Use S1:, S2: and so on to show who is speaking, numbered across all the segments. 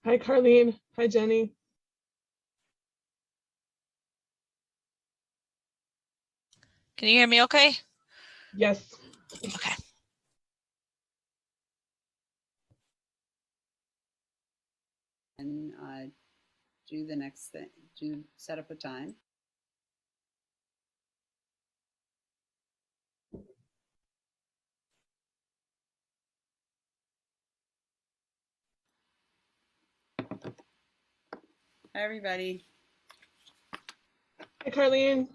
S1: Hi, Carlene. Hi, Jenny.
S2: Can you hear me okay?
S1: Yes.
S2: Okay.
S3: And do the next thing, set up a time. Hi, everybody.
S1: Hi, Carlene.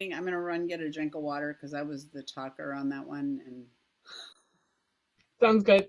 S3: I'm going to run get a drink of water because I was the talker on that one. And
S1: Sounds good.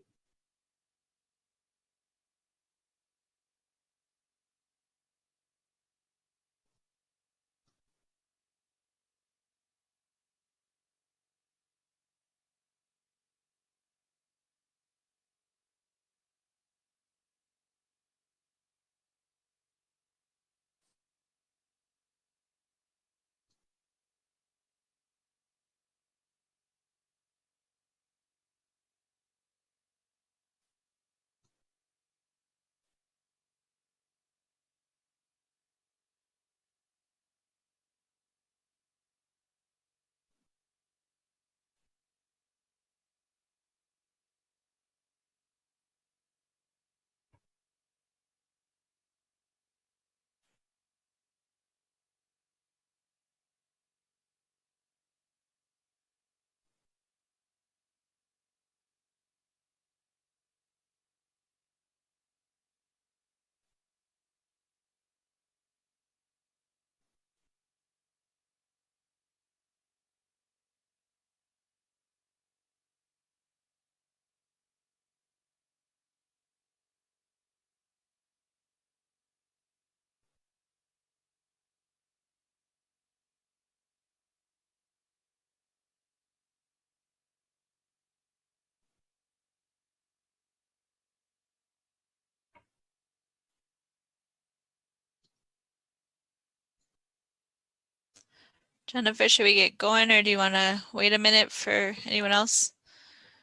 S2: Jennifer, should we get going or do you want to wait a minute for anyone else?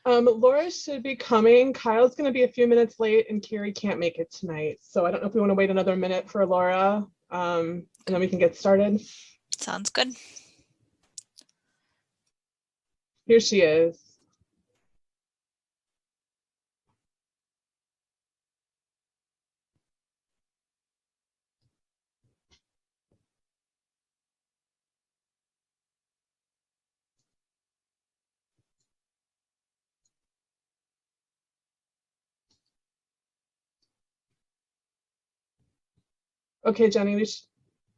S1: Laura should be coming. Kyle's going to be a few minutes late and Carrie can't make it tonight. So I don't know if we want to wait another minute for Laura and then we can get started.
S2: Sounds good.
S1: Here she is. Okay, Jenny,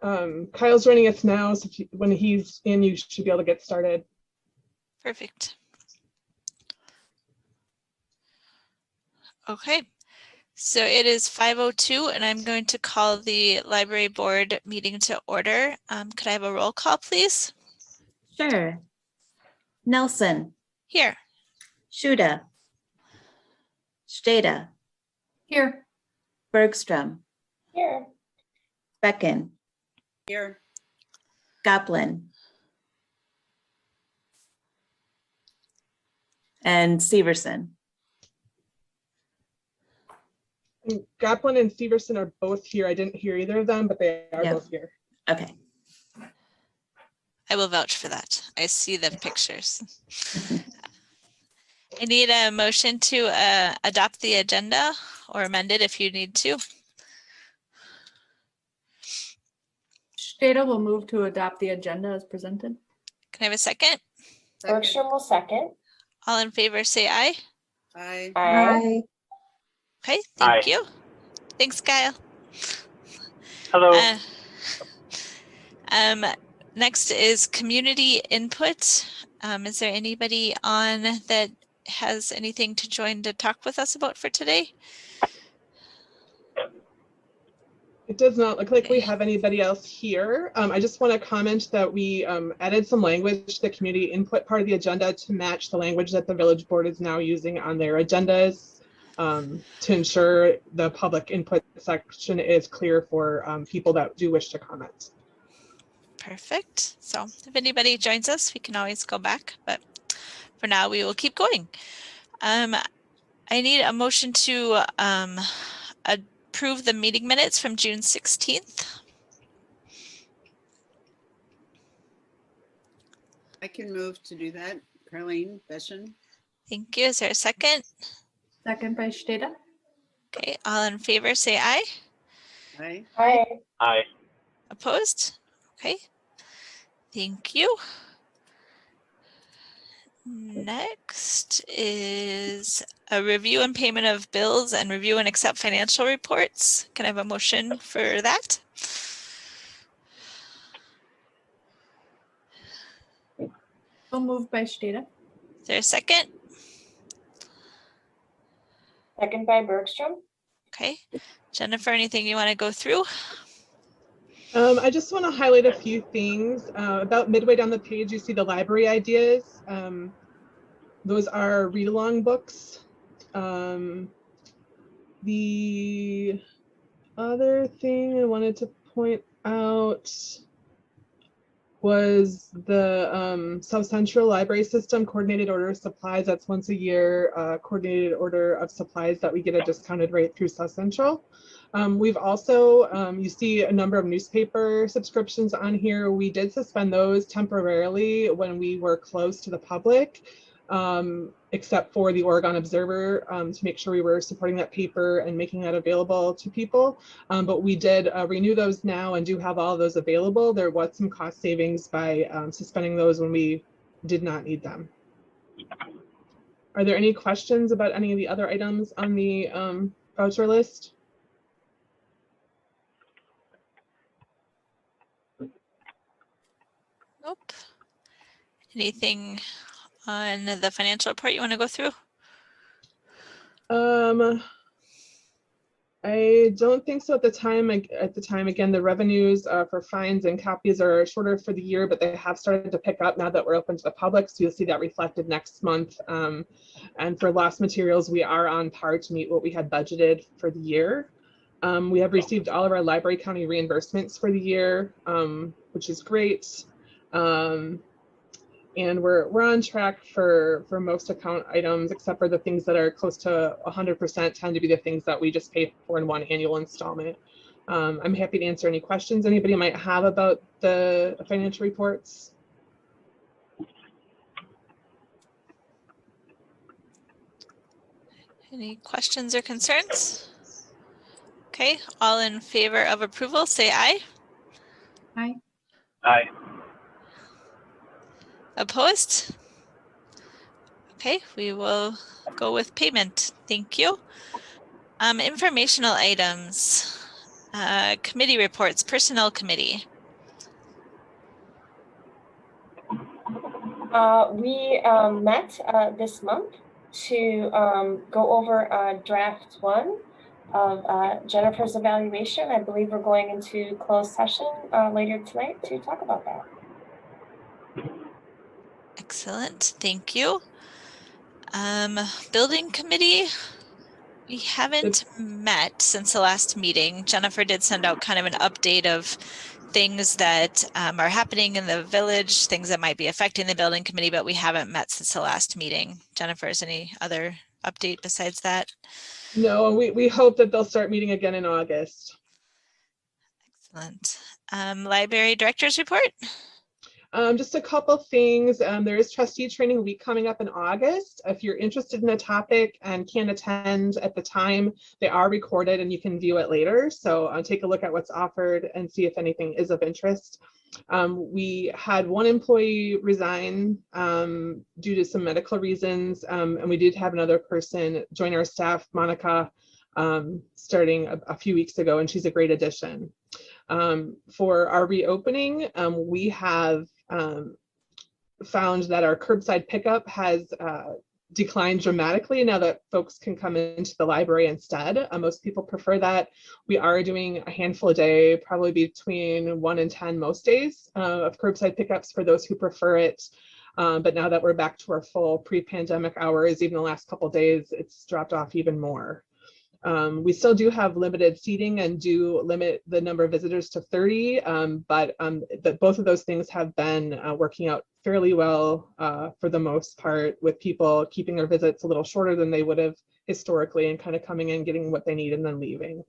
S1: Kyle's joining us now. So when he's in, you should be able to get started.
S2: Perfect. Okay, so it is 5:02 and I'm going to call the library board meeting to order. Could I have a roll call, please?
S4: Sure. Nelson,
S2: Here.
S4: Shuda, Stata,
S5: Here.
S4: Bergstrom,
S5: Here.
S4: Becken,
S3: here,
S4: Goplin, and Severson.
S1: And Gaplin and Severson are both here. I didn't hear either of them, but they are both here.
S4: Okay.
S2: I will vouch for that. I see the pictures. I need a motion to adopt the agenda or amend it if you need to.
S5: Stata will move to adopt the agenda as presented.
S2: Can I have a second?
S5: Bergstrom will second.
S2: All in favor, say aye.
S3: Aye.
S5: Aye.
S2: Okay, thank you. Thanks, Kyle.
S6: Hello.
S2: Next is community input. Is there anybody on that has anything to join to talk with us about for today?
S1: It does not look like we have anybody else here. I just want to comment that we added some language to the community input part of the agenda to match the language that the village board is now using on their agendas to ensure the public input section is clear for people that do wish to comment.
S2: Perfect. So if anybody joins us, we can always go back, but for now we will keep going. I need a motion to approve the meeting minutes from June 16th.
S3: I can move to do that. Carleen Beshan.
S2: Thank you. Is there a second?
S5: Second by Steda.
S2: Okay, all in favor say aye.
S3: Aye.
S5: Aye.
S6: Aye.
S2: Opposed? Okay. Thank you. Next is a review and payment of bills and review and accept financial reports. Can I have a motion for that?
S5: So moved by Steda.
S2: Is there a second?
S5: Second by Bergstrom.
S2: Okay. Jennifer, anything you want to go through?
S1: I just want to highlight a few things. About midway down the page, you see the library ideas. Those are read-along books. The other thing I wanted to point out was the South Central Library System coordinated order of supplies. That's once a year, coordinated order of supplies that we get a discounted rate through South Central. We've also, you see a number of newspaper subscriptions on here. We did suspend those temporarily when we were closed to the public, except for the Oregon Observer, to make sure we were supporting that paper and making that available to people. But we did renew those now and do have all of those available. There was some cost savings by suspending those when we did not need them. Are there any questions about any of the other items on the voucher list?
S2: Nope. Anything on the financial report you want to go through?
S1: I don't think so at the time. Again, the revenues for fines and copies are shorter for the year, but they have started to pick up now that we're open to the public. So you'll see that reflected next month. And for lost materials, we are on par to meet what we had budgeted for the year. We have received all of our library county reimbursements for the year, which is great. And we're on track for most account items, except for the things that are close to 100% tend to be the things that we just pay for in one annual installment. I'm happy to answer any questions anybody might have about the financial reports.
S2: Any questions or concerns? Okay, all in favor of approval, say aye.
S5: Aye.
S6: Aye.
S2: Opposed? Okay, we will go with payment. Thank you. Informational items, committee reports, personnel committee.
S5: We met this month to go over draft 1 of Jennifer's evaluation. I believe we're going into closed session later tonight to talk about that.
S2: Excellent, thank you. Building committee, we haven't met since the last meeting. Jennifer did send out kind of an update of things that are happening in the village, things that might be affecting the building committee, but we haven't met since the last meeting. Jennifer, is any other update besides that?
S1: No, we hope that they'll start meeting again in August.
S2: Excellent. Library director's report.
S1: Just a couple things. There is trustee training week coming up in August. If you're interested in a topic and can't attend at the time, they are recorded and you can view it later. So take a look at what's offered and see if anything is of interest. We had one employee resign due to some medical reasons, and we did have another person join our staff, Monica, starting a few weeks ago, and she's a great addition. For our reopening, we have found that our curbside pickup has declined dramatically now that folks can come into the library instead. Most people prefer that. We are doing a handful a day, probably between 1 and 10 most days of curbside pickups for those who prefer it. But now that we're back to our full pre-pandemic hours, even the last couple of days, it's dropped off even more. We still do have limited seating and do limit the number of visitors to 30, but both of those things have been working out fairly well for the most part, with people keeping their visits a little shorter than they would have historically and kind of coming in, getting what they need and then leaving.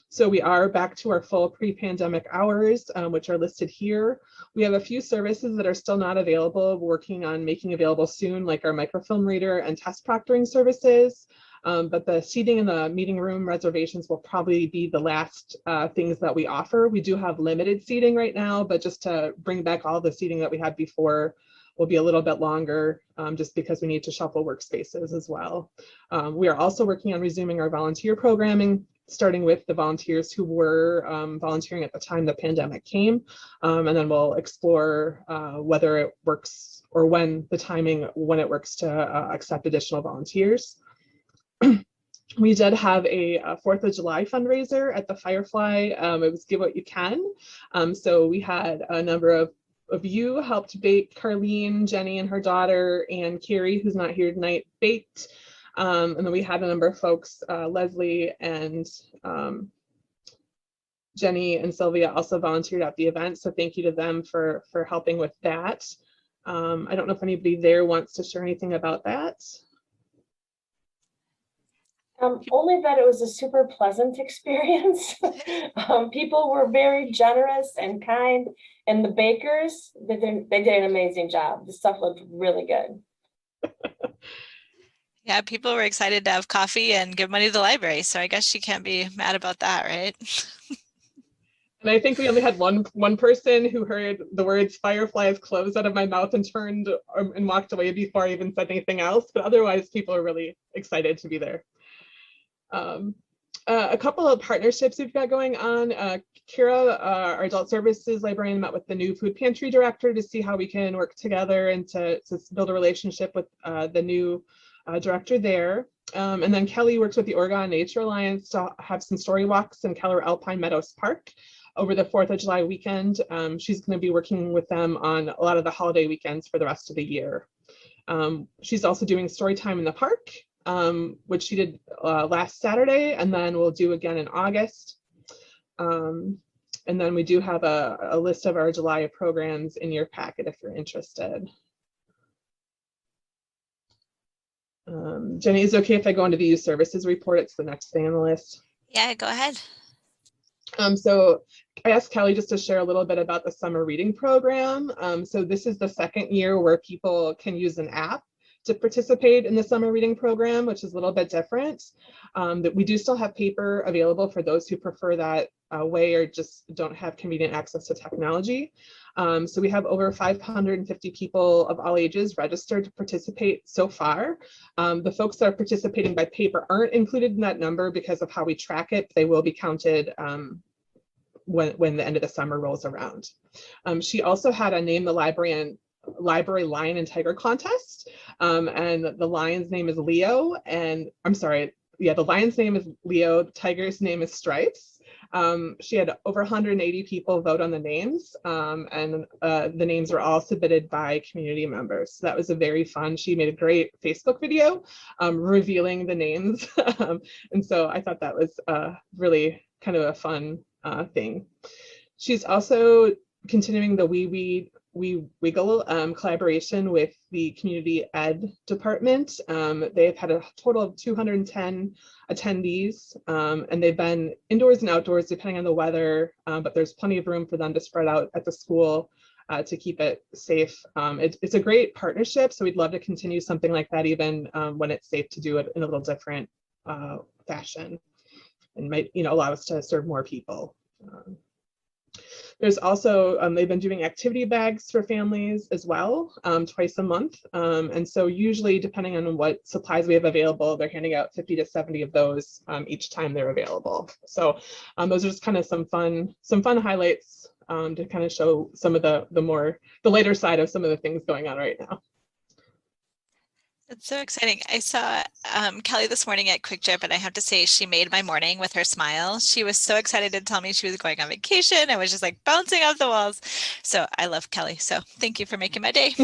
S1: So we are back to our full pre-pandemic hours, which are listed here. We have a few services that are still not available, working on making available soon, like our microfilm reader and test proctoring services. But the seating in the meeting room reservations will probably be the last things that we offer. We do have limited seating right now, but just to bring back all the seating that we had before will be a little bit longer, just because we need to shuffle workspaces as well. We are also working on resuming our volunteer programming, starting with the volunteers who were volunteering at the time the pandemic came, and then we'll explore whether it works or when it works to accept additional volunteers. We did have a 4th of July fundraiser at the Firefly. It was Give What You Can. So we had a number of you helped bake. Carlene, Jenny and her daughter, and Carrie, who's not here tonight, baked. And then we had a number of folks, Leslie and Jenny and Sylvia also volunteered at the event. So thank you to them for helping with that. I don't know if anybody there wants to share anything about that.
S5: Only that it was a super pleasant experience. People were very generous and kind, and the bakers, they did an amazing job. The stuff looked really good.
S2: Yeah, people were excited to have coffee and give money to the library, so I guess you can't be mad about that, right?
S1: And I think we only had one person who heard the words "Fireflies" close out of my mouth and turned and walked away before I even said anything else. But otherwise, people are really excited to be there. A couple of partnerships we've got going on. Kira, our adult services librarian, met with the new food pantry director to see how we can work together and to build a relationship with the new director there. And then Kelly works with the Oregon Nature Alliance to have some story walks in Keller Alpine Meadows Park over the 4th of July weekend. She's going to be working with them on a lot of the holiday weekends for the rest of the year. She's also doing story time in the park, which she did last Saturday, and then we'll do again in August. And then we do have a list of our July programs in your packet if you're interested. Jenny, is it okay if I go into the youth services report? It's the next thing on the list.
S2: Yeah, go ahead.
S1: So I asked Kelly just to share a little bit about the summer reading program. So this is the second year where people can use an app to participate in the summer reading program, which is a little bit different. That we do still have paper available for those who prefer that way or just don't have convenient access to technology. So we have over 550 people of all ages registered to participate so far. The folks that are participating by paper aren't included in that number because of how we track it. They will be counted when the end of the summer rolls around. She also had a Name the Library Lion and Tiger contest, and the lion's name is Leo, and I'm sorry, yeah, the lion's name is Leo, the tiger's name is Stripes. She had over 180 people vote on the names, and the names were all submitted by community members. So that was a very fun. She made a great Facebook video revealing the names, and so I thought that was really kind of a fun thing. She's also continuing the We Wiggle collaboration with the community ed department. They've had a total of 210 attendees, and they've been indoors and outdoors depending on the weather, but there's plenty of room for them to spread out at the school to keep it safe. It's a great partnership, so we'd love to continue something like that even when it's safe to do it in a little different fashion, and might allow us to serve more people. There's also, they've been doing activity bags for families as well, twice a month. And so usually, depending on what supplies we have available, they're handing out 50 to 70 of those each time they're available. So those are just kind of some fun highlights to kind of show some of the later side of some of the things going on right now.
S2: It's so exciting. I saw Kelly this morning at Quick Trip, and I have to say she made my morning with her smile. She was so excited to tell me she was going on vacation. I was just like bouncing off the walls. So I love Kelly. So thank you for making my day.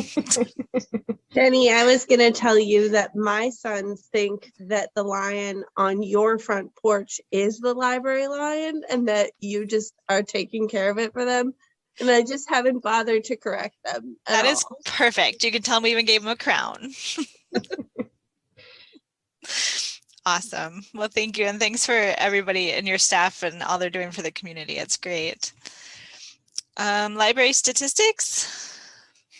S7: Jenny, I was going to tell you that my sons think that the lion on your front porch is the library lion and that you just are taking care of it for them. And I just haven't bothered to correct them at
S2: That
S7: all.
S2: is perfect. You can tell me we even gave him a crown. Awesome. Well, thank you. And thanks for everybody and your staff and all they're doing for the community. It's great. Library statistics.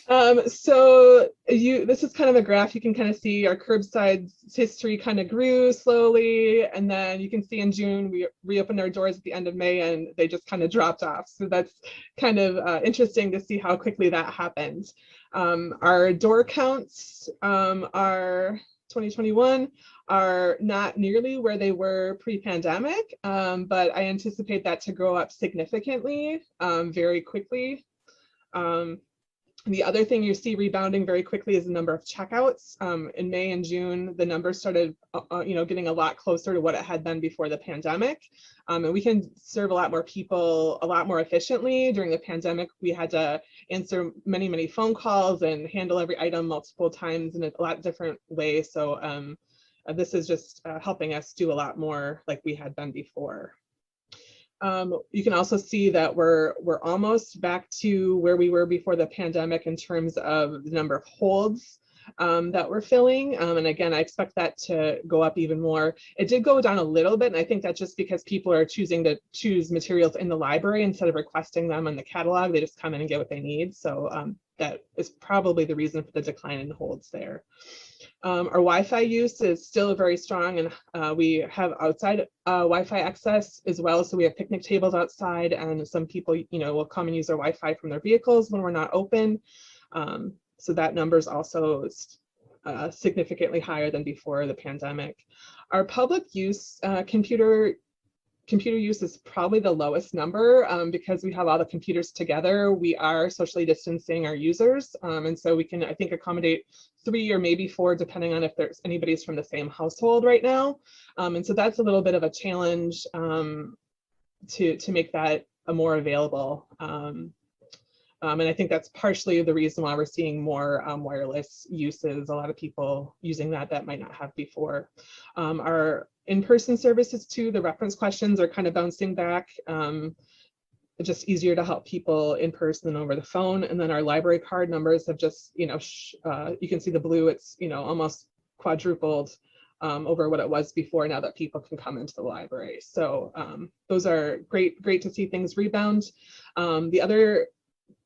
S1: So this is kind of a graph. You can kind of see our curbside history kind of grew slowly, and then you can see in June we reopened our doors at the end of May and they just kind of dropped off. So that's kind of interesting to see how quickly that happened. Our door counts are 2021 are not nearly where they were pre-pandemic, but I anticipate that to grow up significantly very quickly. The other thing you see rebounding very quickly is the number of checkouts. In May and June, the numbers started, getting a lot closer to what it had been before the pandemic. And we can serve a lot more people a lot more efficiently. During the pandemic, we had to answer many, many phone calls and handle every item multiple times in a lot different ways. So this is just helping us do a lot more like we had been before. You can also see that we're almost back to where we were before the pandemic in terms of the number of holds that we're filling. And again, I expect that to go up even more. It did go down a little bit, and I think that's just because people are choosing to choose materials in the library instead of requesting them in the catalog. They just come in and get what they need. So that is probably the reason for the decline in holds there. Our Wi-Fi use is still very strong, and we have outside Wi-Fi access as well. So we have picnic tables outside, and some people, will come and use their Wi-Fi from their vehicles when we're not open. So that number is also significantly higher than before the pandemic. Our public use computer use is probably the lowest number because we have all the computers together. We are socially distancing our users. And so we can, I think, accommodate 3 or maybe 4, depending on if there's anybody's from the same household right now. And so that's a little bit of a challenge to make that more available. And I think that's partially the reason why we're seeing more wireless uses, a lot of people using that might not have before. Our in-person services too, the reference questions are kind of bouncing back. It's just easier to help people in person than over the phone. And then our library card numbers have just, you can see the blue, it's, almost quadrupled over what it was before now that people can come into the library. So those are great to see things rebound. The other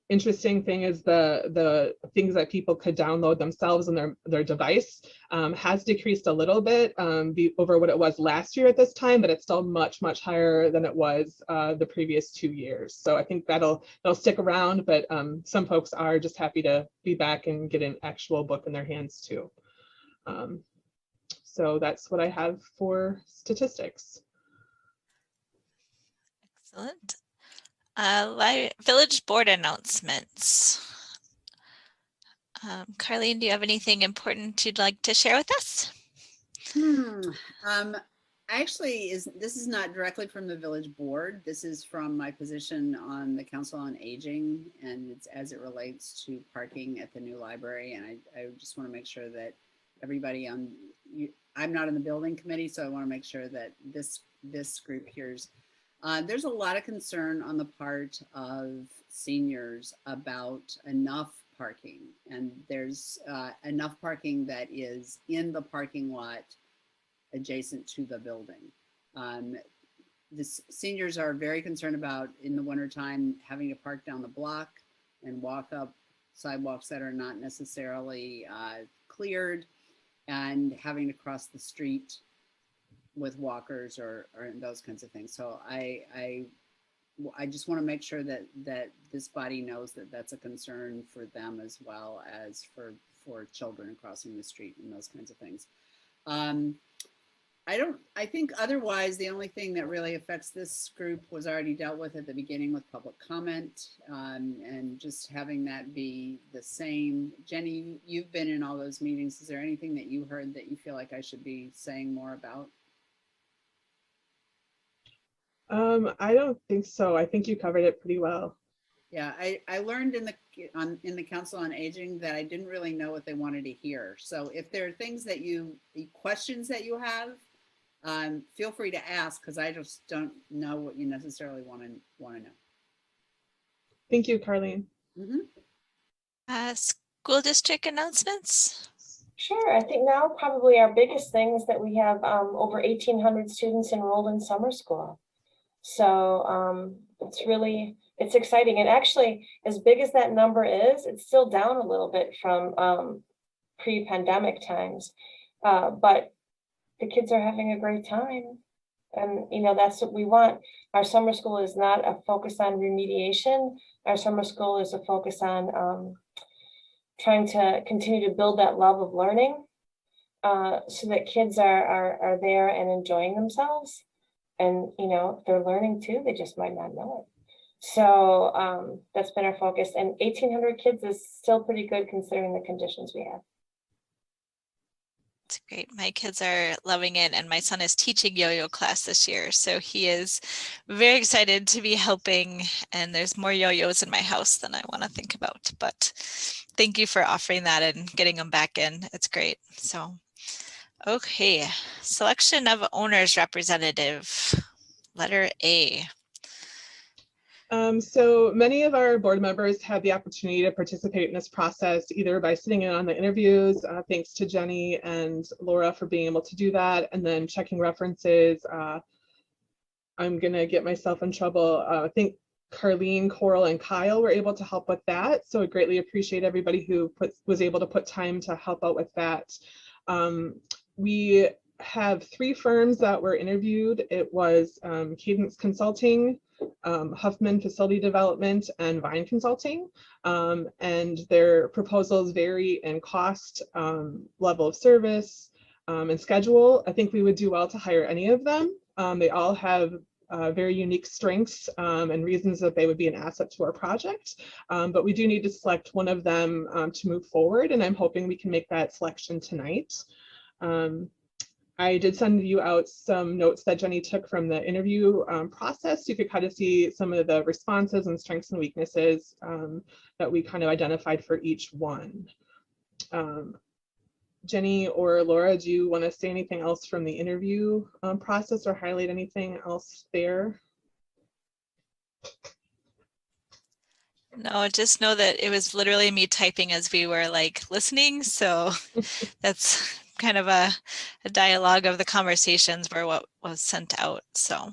S1: interesting thing is the things that people could download themselves on their device has decreased a little bit over what it was last year at this time, but it's still much higher than it was the previous 2 years. So I think that'll stick around, but some folks are just happy to be back and get an actual book in their hands too. So that's what I have for statistics.
S2: Excellent. Village board announcements. Carlene, do you have anything important you'd like to share with us?
S3: Actually, this is not directly from the village board. This is from my position on the Council on Aging, and it's as it relates to parking at the new library. And I just want to make sure that everybody I'm not in the building committee, so I want to make sure that this group hears. There's a lot of concern on the part of seniors about enough parking, and there's enough parking that is in the parking lot adjacent to the building. The seniors are very concerned about, in the wintertime, having to park down the block and walk up sidewalks that are not necessarily cleared, and having to cross the street with walkers or those kinds of things. So I just want to make sure that this body knows that that's a concern for them as well as for children crossing the street and those kinds of things. I think otherwise, the only thing that really affects this group was already dealt with at the beginning with public comment, and just having that be the same. Jenny, you've been in all those meetings. Is there anything that you heard that you feel like I should be saying more about?
S1: I don't think so. I think you covered it pretty well.
S3: Yeah, I learned in the Council on Aging that I didn't really know what they wanted to hear. So if there are things that questions that you have, feel free to ask, because I just don't know what you necessarily want to know.
S1: Thank you, Carlene.
S2: School district announcements?
S5: Sure. I think now probably our biggest thing is that we have over 1,800 students enrolled in summer school. So it's exciting. And actually, as big as that number is, it's still down a little bit from pre-pandemic times. But the kids are having a great time. And, that's what we want. Our summer school is not a focus on remediation. Our summer school is a focus on trying to continue to build that love of learning, so that kids are there and enjoying themselves. And, if they're learning too, they just might not know it. So that's been our focus. And 1,800 kids is still pretty good considering the conditions we have.
S2: That's great. My kids are loving it, and my son is teaching yo-yo class this year, so he is very excited to be helping, and there's more yo-yos in my house than I want to think about, but thank you for offering that and getting them back in. It's great. So okay, selection of owner's representative, letter A.
S1: So many of our board members had the opportunity to participate in this process, either by sitting in on the interviews, thanks to Jenny and Laura for being able to do that, and then checking references. I'm gonna get myself in trouble. I think Carlene, Coral, and Kyle were able to help with that. So I greatly appreciate everybody who was able to put time to help out with that. We have 3 firms that were interviewed. It was Cadence Consulting, Huffman Facility Development, and Vine Consulting. And their proposals vary in cost, level of service, and schedule. I think we would do well to hire any of them. They all have very unique strengths and reasons that they would be an asset to our project. But we do need to select one of them to move forward, and I'm hoping we can make that selection tonight. I did send you out some notes that Jenny took from the interview process. You could kind of see some of the responses and strengths and weaknesses that we kind of identified for each one. Jenny or Laura, do you want to say anything else from the interview process or highlight anything else there?
S2: No, just know that it was literally me typing as we were like listening. So that's kind of a dialogue of the conversations were what was sent out. So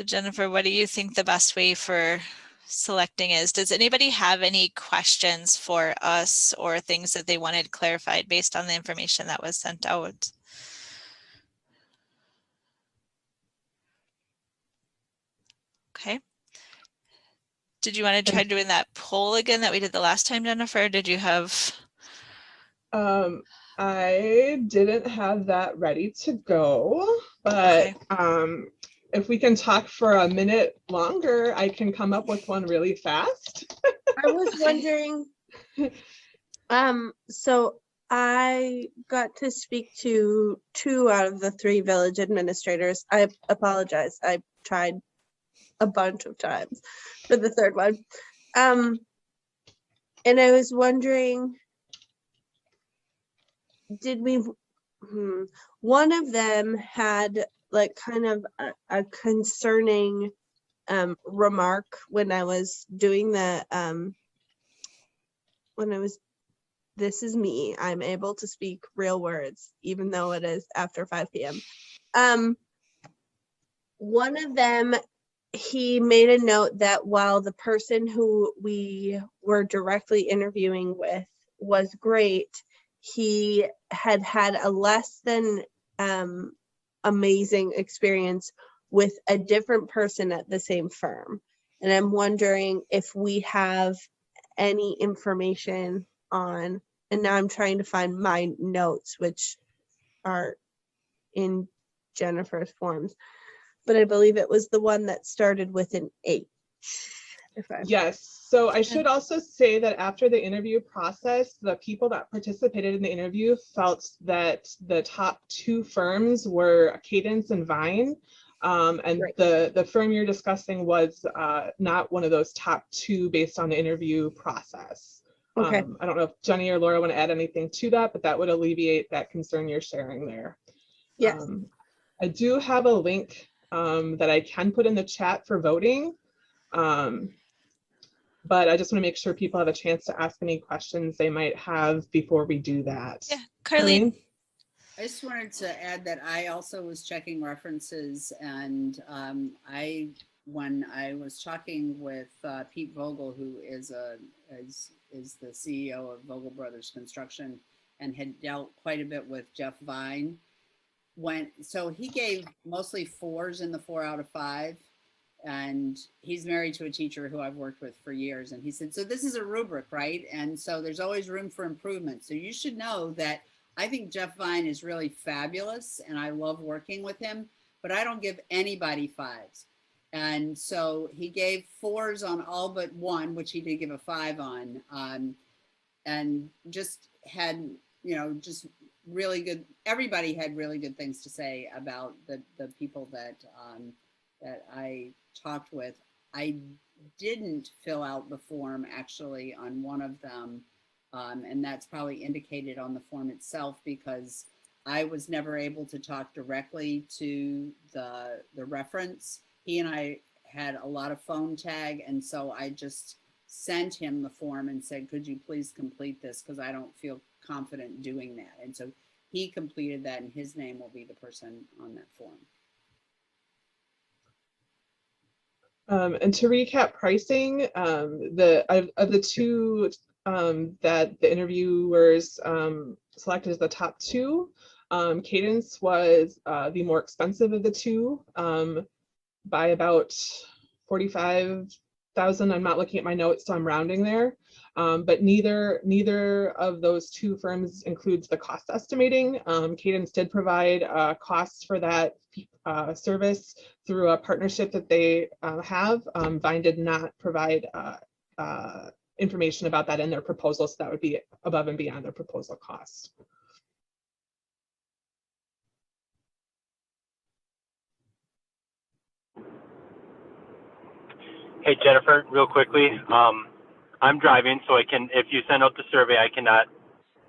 S2: Jennifer, what do you think the best way for selecting is? Does anybody have any questions for us or things that they wanted clarified based on the information that was sent out? Okay. Did you want to try doing that poll again that we did the last time, Jennifer? Did you have?
S1: I didn't have that ready to go, but okay. If we can talk for a minute longer, I can come up with one really fast.
S7: I was wondering, so I got to speak to 2 out of the 3 village administrators. I apologize. I tried a bunch of times for the 3rd one. And I was wondering, did we, one of them had like kind of a concerning remark when I was doing the, this is me, I'm able to speak real words, even though it is after 5 p.m. One of them, he made a note that while the person who we were directly interviewing with was great, he had had a less than amazing experience with a different person at the same firm. And I'm wondering if we have any information on and now I'm trying to find my notes, which are in Jennifer's forms, but I believe it was the one that started with an H.
S1: Yes. So I should also say that after the interview process, the people that participated in the interview felt that the top 2 firms were Cadence and Vine. And
S7: Right.
S1: the firm you're discussing was not one of those top 2 based on the interview process.
S7: Okay.
S1: I don't know if Jenny or Laura want to add anything to that, but that would alleviate that concern you're sharing there.
S7: Yes.
S1: I do have a link that I can put in the chat for voting. But I just want to make sure people have a chance to ask any questions they might have before we do that.
S2: Yeah, Carlene.
S3: I just wanted to add that I also was checking references, and when I was talking with Pete Vogel, who is the CEO of Vogel Brothers Construction and had dealt quite a bit with Jeff Vine, so he gave mostly 4s in the 4 out of 5. And he's married to a teacher who I've worked with for years. And he said, so this is a rubric, right? And so there's always room for improvement. So you should know that I think Jeff Vine is really fabulous and I love working with him, but I don't give anybody 5s. And so he gave 4s on all but 1, which he did give a 5 on, and just had, just really good, everybody had really good things to say about the people that I talked with. I didn't fill out the form actually on one of them, and that's probably indicated on the form itself because I was never able to talk directly to the reference. He and I had a lot of phone tag, and so I just sent him the form and said, could you please complete this because I don't feel confident doing that. And so he completed that, and his name will be the person on that form.
S1: And to recap pricing, of the 2 that the interviewers selected as the top 2, Cadence was the more expensive of the 2 by about 45,000. I'm not looking at my notes, so I'm rounding there. But neither of those 2 firms includes the cost estimating. Cadence did provide costs for that service through a partnership that they have. Vine did not provide information about that in their proposal, so that would be above and beyond their proposal cost.
S6: Hey, Jennifer, real quickly. I'm driving, so if you send out the survey, I cannot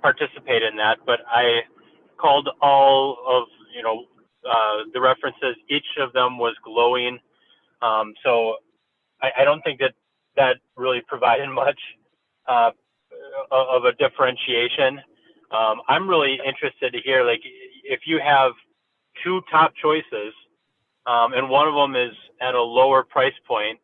S6: participate in that, but I called all of, the references. Each of them was glowing. So I don't think that really provided much of a differentiation. I'm really interested to hear, like, if you have 2 top choices, and one of them is at a lower price point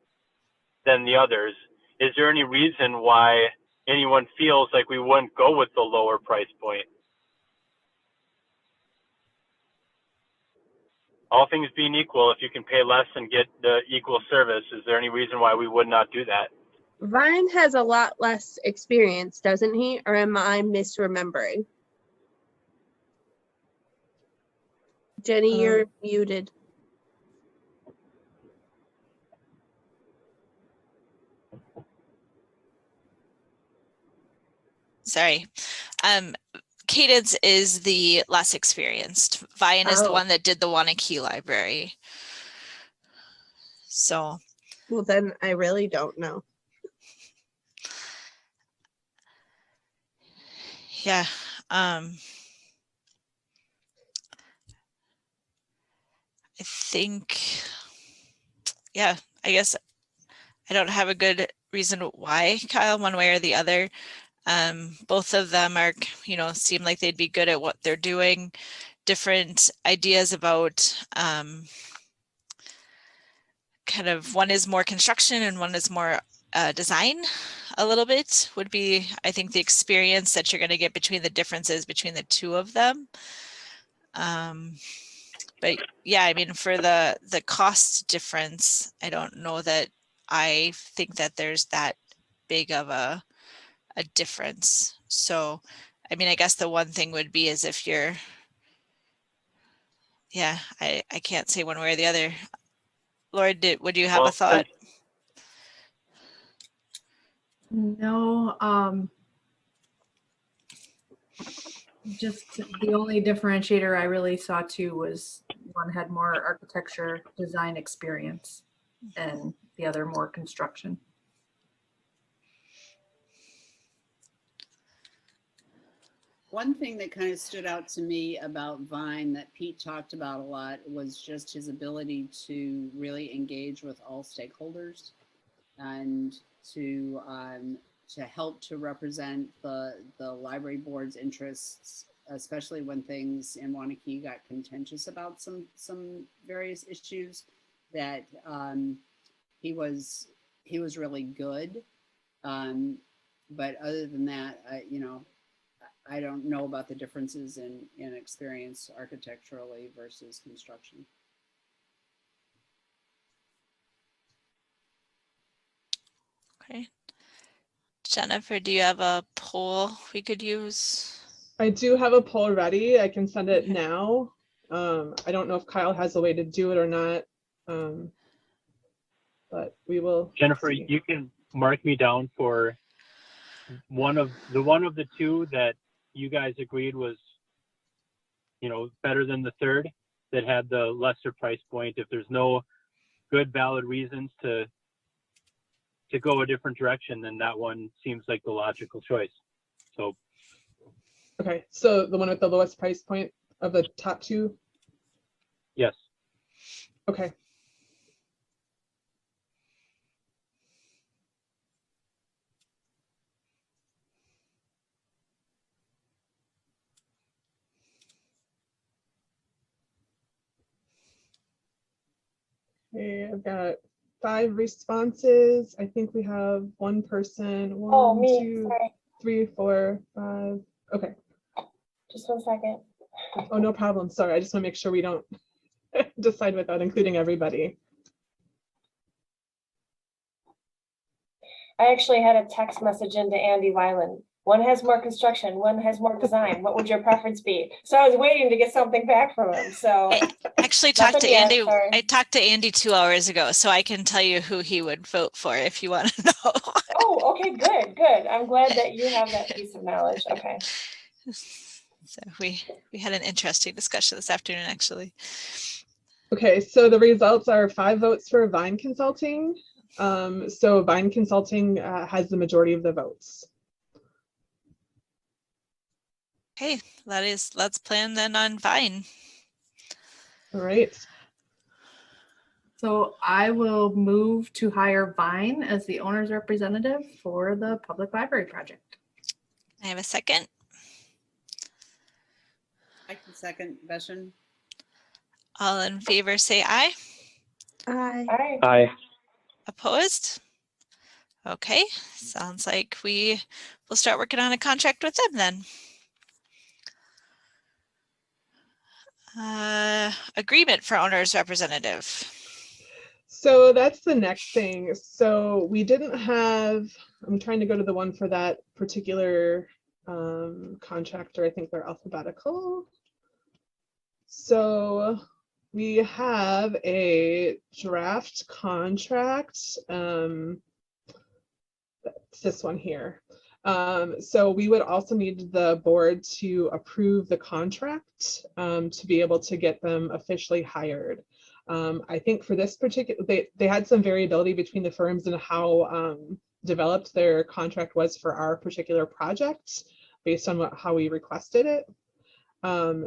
S6: than the others, is there any reason why anyone feels like we wouldn't go with the lower price point? All things being equal, if you can pay less and get the equal service, is there any reason why we would not do that?
S7: Vine has a lot less experience, doesn't he? Or am I misremembering? Jenny, you're muted.
S2: Sorry. Cadence is the less experienced. Vine is the one that did the Wanakee library. So.
S7: Well, then I really don't know.
S2: Yeah. I think, yeah, I guess I don't have a good reason why, Kyle, one way or the other. Both of them are, seem like they'd be good at what they're doing. Different ideas about kind of, one is more construction and one is more design a little bit, would be, I think, the experience that you're going to get between the differences between the 2 of them. But yeah, I mean, for the cost difference, I don't know that I think that there's that big of a difference. So I mean, I guess the one thing would be is if you're, yeah, I can't say one way or the other. Laura, would you have a thought?
S8: No, just the only differentiator I really saw too was one had more architecture design experience and the other more construction.
S3: One thing that kind of stood out to me about Vine that Pete talked about a lot was just his ability to really engage with all stakeholders and to help to represent the library board's interests, especially when things in Wanakee got contentious about some various issues. That he was really good. But other than that, I don't know about the differences in experience architecturally versus construction.
S2: Okay. Jennifer, do you have a poll we could use?
S1: I do have a poll ready. I can send it now. I don't know if Kyle has a way to do it or not, but we will.
S6: Jennifer,
S1: see.
S6: you can mark me down for one of the two that you guys agreed was, better than the third, that had the lesser price point. If there's no good valid reasons to go a different direction, then that one seems like the logical choice. So
S1: Okay, so the one with the lowest price point of the top two?
S6: yes.
S1: Okay. Okay, I've got 5 responses. I think we have one person.
S5: Oh,
S1: One,
S5: me,
S1: 2,
S5: sorry.
S1: 3, 4, 5. Okay.
S5: Just 1 second.
S1: Oh, no problem. Sorry, I just want to make sure we don't decide without including everybody.
S5: I actually had a text message into Andy Weiland. One has more construction, one has more design. What would your preference be? So I was waiting to get something back from him. So
S2: I actually talked to
S5: nothing yet,
S2: Andy.
S5: sorry.
S2: I talked to Andy 2 hours ago, so I can tell you who he would vote for if you want to know.
S5: Oh, okay, good, good. I'm glad that you have that piece of knowledge. Okay.
S2: So we had an interesting discussion this afternoon, actually.
S1: Okay, so the results are 5 votes for Vine Consulting. So Vine Consulting has the majority of the votes.
S2: Okay, let's plan then on Vine.
S1: All right.
S8: So I will move to hire Vine as the owner's representative for the public library project.
S2: I have a second.
S3: I can second Veshan.
S2: All in favor say aye.
S7: Aye.
S5: All right.
S6: Aye.
S2: Opposed? Okay, sounds like we will start working on a contract with them then. Agreement for owner's representative.
S1: So that's the next thing. So we didn't have, I'm trying to go to the one for that particular contractor. I think they're alphabetical. So we have a draft contract. That's this one here. So we would also need the board to approve the contract to be able to get them officially hired. I think for this particular, they had some variability between the firms and how developed their contract was for our particular project based on how we requested it.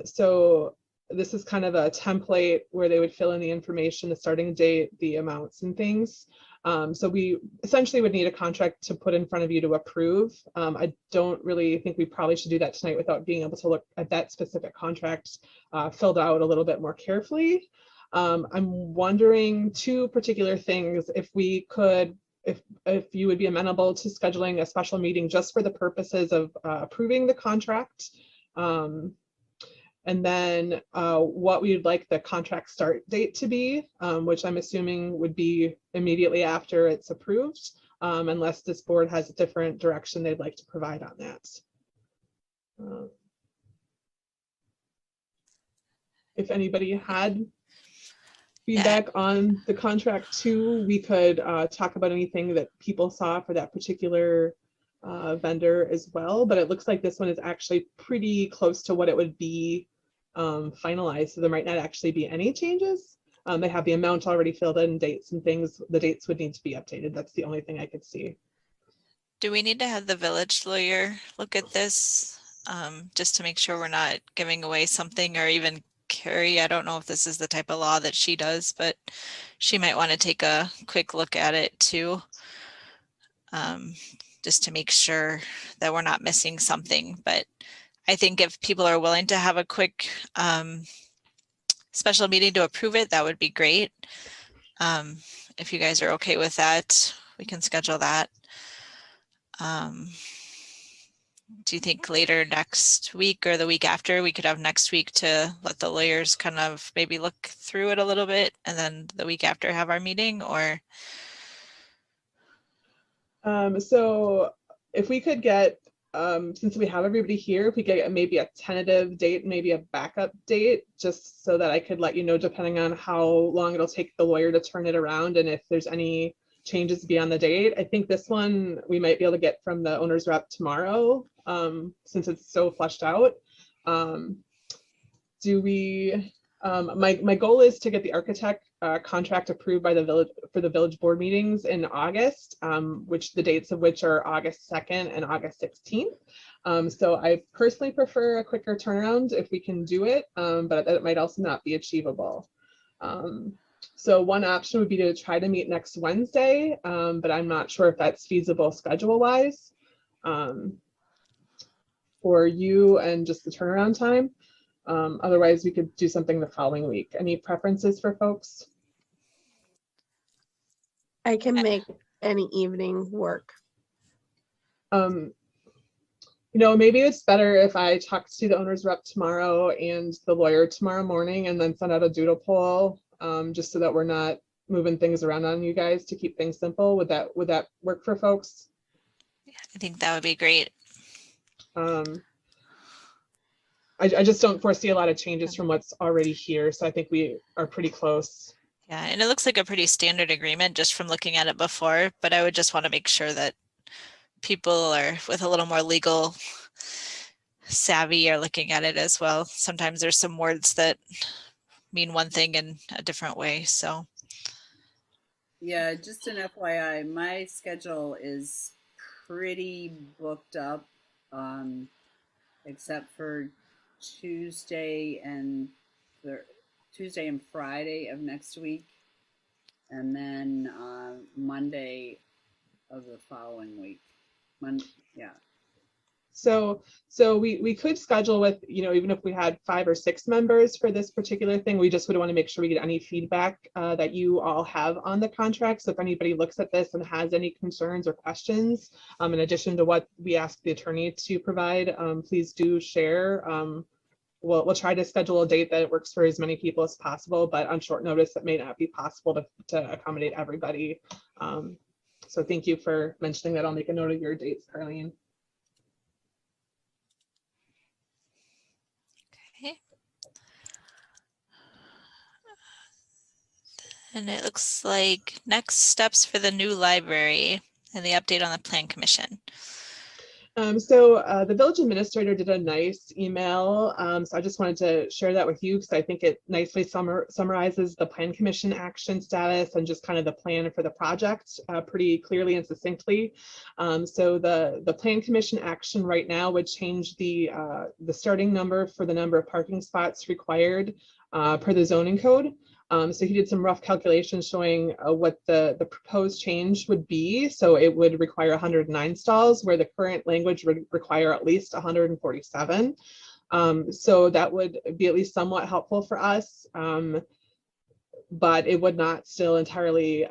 S1: So this is kind of a template where they would fill in the information, the starting date, the amounts and things. So we essentially would need a contract to put in front of you to approve. I don't really think we probably should do that tonight without being able to look at that specific contract filled out a little bit more carefully. I'm wondering 2 particular things. If we could, if you would be amenable to scheduling a special meeting just for the purposes of approving the contract. And then what we'd like the contract start date to be, which I'm assuming would be immediately after it's approved, unless this board has a different direction they'd like to provide on that. If anybody had feedback on the contract too, we could talk about anything that people saw for that particular vendor as well. But it looks like this one is actually pretty close to what it would be finalized. So there might not actually be any changes. They have the amount already filled in, dates and things. The dates would need to be updated. That's the only thing I could see.
S2: Do we need to have the village lawyer look at this just to make sure we're not giving away something, or even Carrie? I don't know if this is the type of law that she does, but she might want to take a quick look at it too, just to make sure that we're not missing something. But I think if people are willing to have a quick special meeting to approve it, that would be great. If you guys are okay with that, we can schedule that. Do you think later next week or the week after, we could have next week to let the lawyers kind of maybe look through it a little bit, and then the week after have our meeting? Or
S1: so if we could get, since we have everybody here, if we get maybe a tentative date, maybe a backup date, just so that I could let you know, depending on how long it'll take the lawyer to turn it around and if there's any changes beyond the date. I think this one we might be able to get from the owner's rep tomorrow, since it's so fleshed out. Do we, my goal is to get the architect contract approved by the village for the village board meetings in August, which the dates of which are August 2nd and August 16th. So I personally prefer a quicker turnaround if we can do it, but that might also not be achievable. So one option would be to try to meet next Wednesday, but I'm not sure if that's feasible schedule-wise for you and just the turnaround time. Otherwise, we could do something the following week. Any preferences for folks?
S7: I can make any evening work.
S1: You know, maybe it's better if I talk to the owner's rep tomorrow and the lawyer tomorrow morning, and then send out a doodle poll, just so that we're not moving things around on you guys to keep things simple. Would that work for folks?
S2: I think that would be great.
S1: I just don't foresee a lot of changes from what's already here, so I think we are pretty close.
S2: Yeah, and it looks like a pretty standard agreement just from looking at it before, but I would just want to make sure that people are with a little more legal savvy are looking at it as well. Sometimes there's some words that mean one thing in a different way, so.
S3: Yeah, just an FYI, my schedule is pretty booked up, except for Tuesday and Friday of next week, and then Monday of the following week. Yeah.
S1: So we could schedule with, you know, even if we had 5 or 6 members for this particular thing, we just would want to make sure we get any feedback that you all have on the contract. So if anybody looks at this and has any concerns or questions, in addition to what we asked the attorney to provide, please do share. We'll try to schedule a date that works for as many people as possible, but on short notice, it may not be possible to accommodate everybody. So thank you for mentioning that. I'll make a note of your dates, Carlene.
S2: Okay. And it looks like next steps for the new library and the update on the plan commission.
S1: The village administrator did a nice email. So I just wanted to share that with you because I think it nicely summarizes the plan commission action status and just kind of the plan for the project pretty clearly and succinctly. So the plan commission action right now would change the starting number for the number of parking spots required per the zoning code. So he did some rough calculations showing what the proposed change would be. So it would require 109 stalls, where the current language would require at least 147. So that would be at least somewhat helpful for us, but it would not still entirely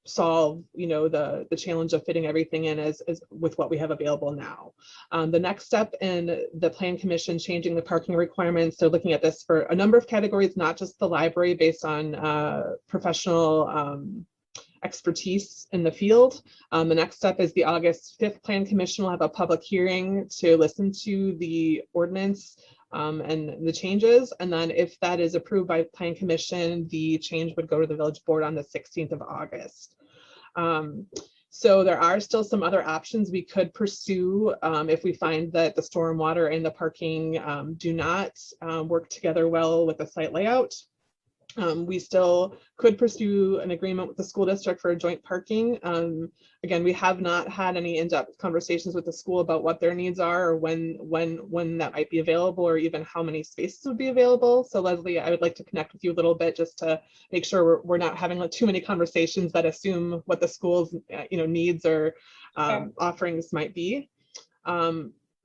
S1: solve, you know, the challenge of fitting everything in as with what we have available now. The next step in the plan commission changing the parking requirements, they're looking at this for a number of categories, not just the library, based on professional expertise in the field. The next step is the August 5th Plan Commission will have a public hearing to listen to the ordinance and the changes. And then if that is approved by Plan Commission, the change would go to the village board on the 16th of August. So there are still some other options we could pursue if we find that the stormwater and the parking do not work together well with the site layout. We still could pursue an agreement with the school district for a joint parking. Again, we have not had any in-depth conversations with the school about what their needs are or when that might be available or even how many spaces would be available. So Leslie, I would like to connect with you a little bit just to make sure we're not having too many conversations that assume what the school's needs or offerings might be.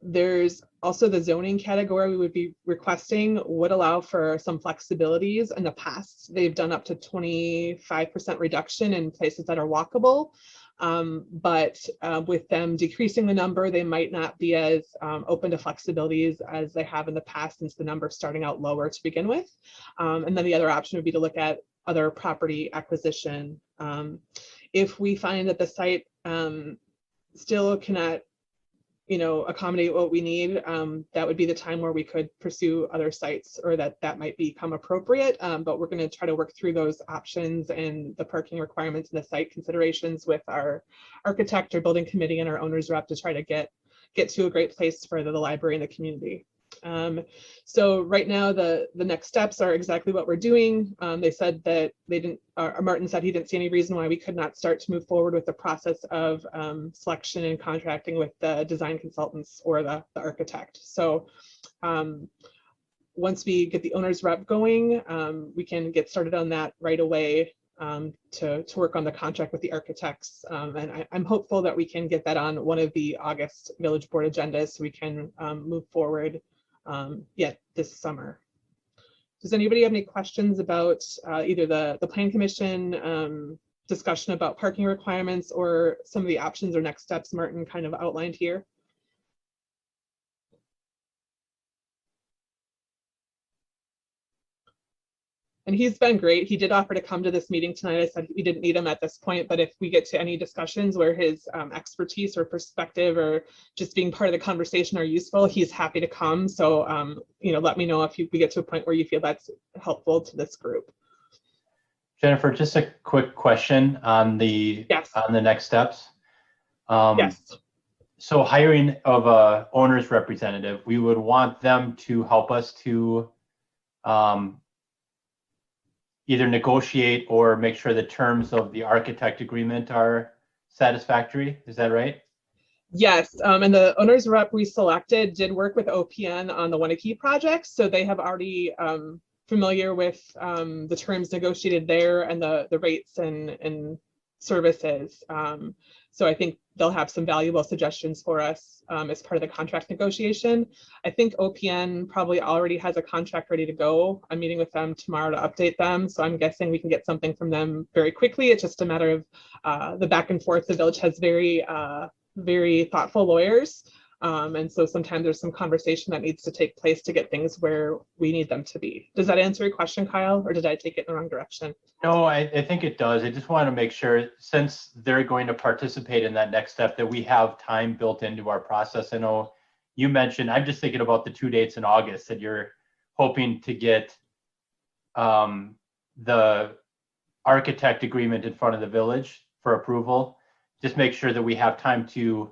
S1: There's also the zoning category we would be requesting would allow for some flexibilities. In the past, they've done up to 25% reduction in places that are walkable. But with them decreasing the number, they might not be as open to flexibilities as they have in the past, since the number is starting out lower to begin with. And then the other option would be to look at other property acquisition. If we find that the site still cannot accommodate what we need, that would be the time where we could pursue other sites, or that might become appropriate. But we're going to try to work through those options and the parking requirements and the site considerations with our architect or building committee and our owner's rep to try to get to a great place for the library and the community. So right now the next steps are exactly what we're doing. They said that they didn't, Martin said he didn't see any reason why we could not start to move forward with the process of selection and contracting with the design consultants or the architect. So once we get the owner's rep going, we can get started on that right away to work on the contract with the architects. And I'm hopeful that we can get that on one of the August village board agendas so we can move forward this summer. Does anybody have any questions about either the Plan Commission discussion about parking requirements or some of the options or next steps Martin kind of outlined here? And he's been great. He did offer to come to this meeting tonight. I said we didn't need him at this point, but if we get to any discussions where his expertise or perspective or just being part of the conversation are useful, he's happy to come. So, let me know if we get to a point where you feel that's helpful to this group.
S9: Jennifer, just a quick question on the next steps.
S1: Yes.
S9: So hiring of a owner's representative, we would want them to help us to either negotiate or make sure the terms of the architect agreement are satisfactory. Is that right?
S1: Yes, and the owner's rep we selected did work with OPN on the Winnicke project, so they have already familiar with the terms negotiated there and the rates and services. So I think they'll have some valuable suggestions for us as part of the contract negotiation. I think OPN probably already has a contract ready to go. I'm meeting with them tomorrow to update them. So I'm guessing we can get something from them very quickly. It's just a matter of the back and forth. The village has very thoughtful lawyers. And so sometimes there's some conversation that needs to take place to get things where we need them to be. Does that answer your question, Kyle, or did I take it in the wrong direction?
S9: No, I think it does. I just want to make sure, since they're going to participate in that next step, that we have time built into our process. I know you mentioned, I'm just thinking about the 2 dates in August that you're hoping to get the architect agreement in front of the village for approval. Just make sure that we have time to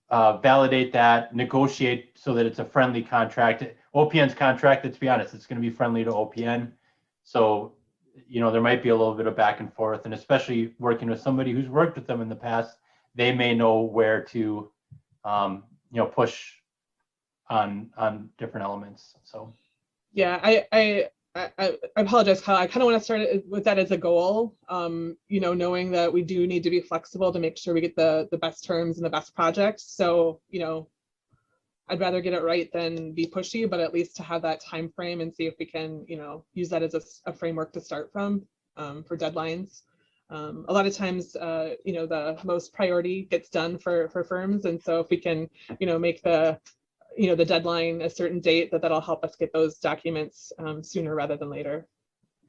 S9: validate that, negotiate so that it's a friendly contract. OPN's contract, let's be honest, it's going to be friendly to OPN. So, there might be a little bit of back and forth, and especially working with somebody who's worked with them in the past, they may know where to, push on different elements. So,
S1: yeah, I apologize, Kyle. I kind of want to start with that as a goal, knowing that we do need to be flexible to make sure we get the best terms and the best projects. So, I'd rather get it right than be pushy, but at least to have that time frame and see if we can, use that as a framework to start from for deadlines. A lot of times, the most priority gets done for firms. And so if we can, make the deadline a certain date, that'll help us get those documents sooner rather than later.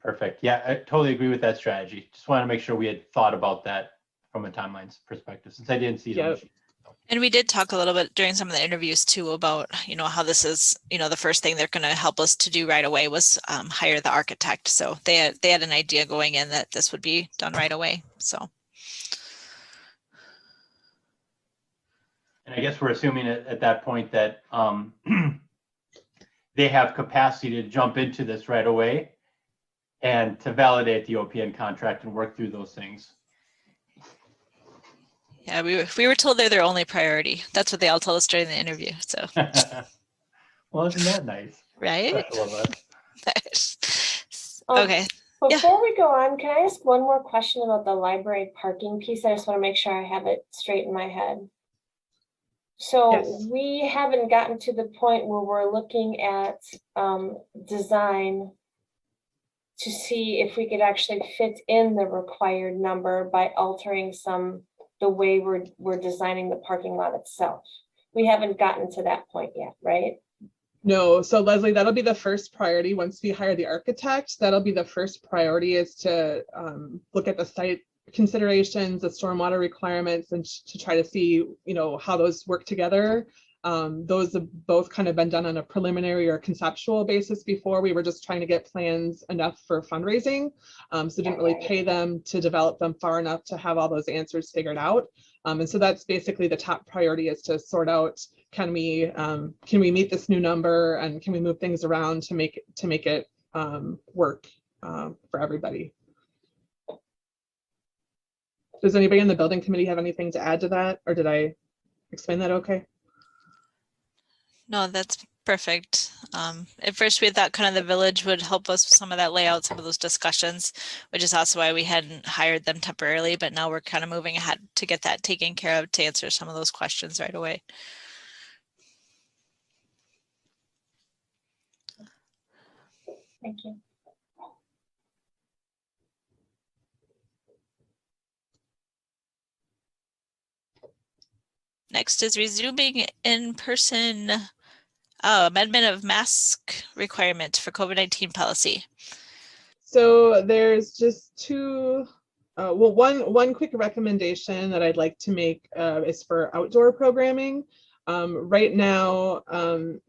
S9: Perfect. Yeah, I totally agree with that strategy. Just want to make sure we had thought about that from a timelines perspective, since I didn't see it on the sheet.
S2: And we did talk a little bit during some of the interviews too about, how this is, the first thing they're going to help us to do right away was hire the architect. So they had an idea going in that this would be done right away. So.
S9: And I guess we're assuming at that point that they have capacity to jump into this right away and to validate the OPN contract and work through those things.
S2: Yeah, we were told they're their only priority. That's what they all told us during the interview. So.
S9: Well, isn't that nice?
S2: Right?
S9: Special of us.
S2: Okay.
S5: Before we go on, can I ask one more question about the library parking piece? I just want to make sure I have it straight in my head. So
S1: Yes.
S5: we haven't gotten to the point where we're looking at design to see if we could actually fit in the required number by altering the way we're designing the parking lot itself. We haven't gotten to that point yet, right?
S1: No, so Leslie, that'll be the first priority. Once we hire the architect, that'll be the first priority, is to look at the site considerations, the stormwater requirements, and to try to see, how those work together. Those have both kind of been done on a preliminary or conceptual basis before. We were just trying to get plans enough for fundraising. So didn't really pay them to develop them far enough to have all those answers figured out. And so that's basically the top priority, is to sort out, can we meet this new number, and can we move things around to make it work for everybody. Does anybody in the building committee have anything to add to that, or did I explain that okay?
S2: No, that's perfect. At first we thought kind of the village would help us with some of that layout, some of those discussions, which is also why we hadn't hired them temporarily, but now we're kind of moving ahead to get that taken care of, to answer some of those questions right away.
S5: Thank you.
S2: Next is resuming in-person amendment of mask requirement for COVID-19 policy.
S1: So there's just two, one quick recommendation that I'd like to make is for outdoor programming. Right now,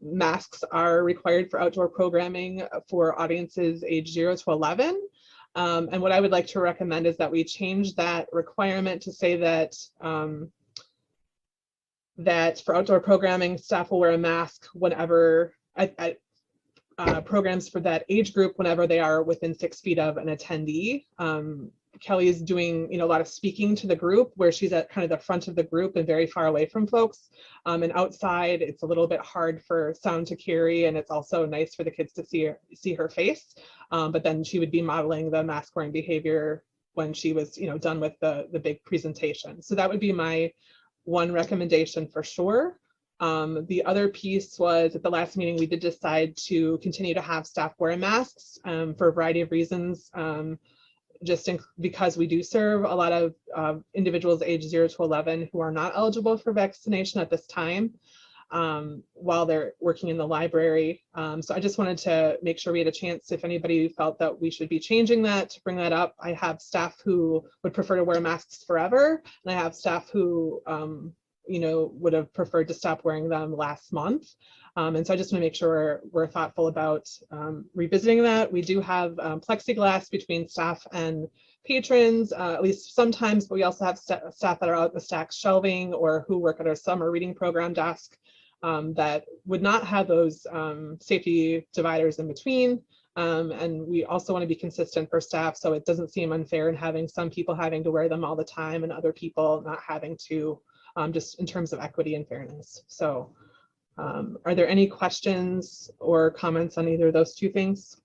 S1: masks are required for outdoor programming for audiences age 0 to 11. And what I would like to recommend is that we change that requirement to say that that for outdoor programming, staff will wear a mask whenever at programs for that age group, whenever they are within 6 feet of an attendee. Kelly is doing, a lot of speaking to the group, where she's at kind of the front of the group and very far away from folks. And outside, it's a little bit hard for sound to carry, and it's also nice for the kids to see her face. But then she would be modeling the mask wearing behavior when she was, done with the big presentation. So that would be my one recommendation for sure. The other piece was, at the last meeting, we did decide to continue to have staff wear masks for a variety of reasons, because we do serve a lot of individuals age 0 to 11 who are not eligible for vaccination at this time while they're working in the library. So I just wanted to make sure we had a chance, if anybody felt that we should be changing that, to bring that up. I have staff who would prefer to wear masks forever, and I have staff who would have preferred to stop wearing them last month. And so I just want to make sure we're thoughtful about revisiting that. We do have plexiglass between staff and patrons, at least sometimes, but we also have staff that are out the stack shelving, or who work at our summer reading program desk, that would not have those safety dividers in between. And we also want to be consistent for staff, so it doesn't seem unfair in having some people having to wear them all the time and other people not having to, just in terms of equity and fairness. So are there any questions or comments on either of those two things?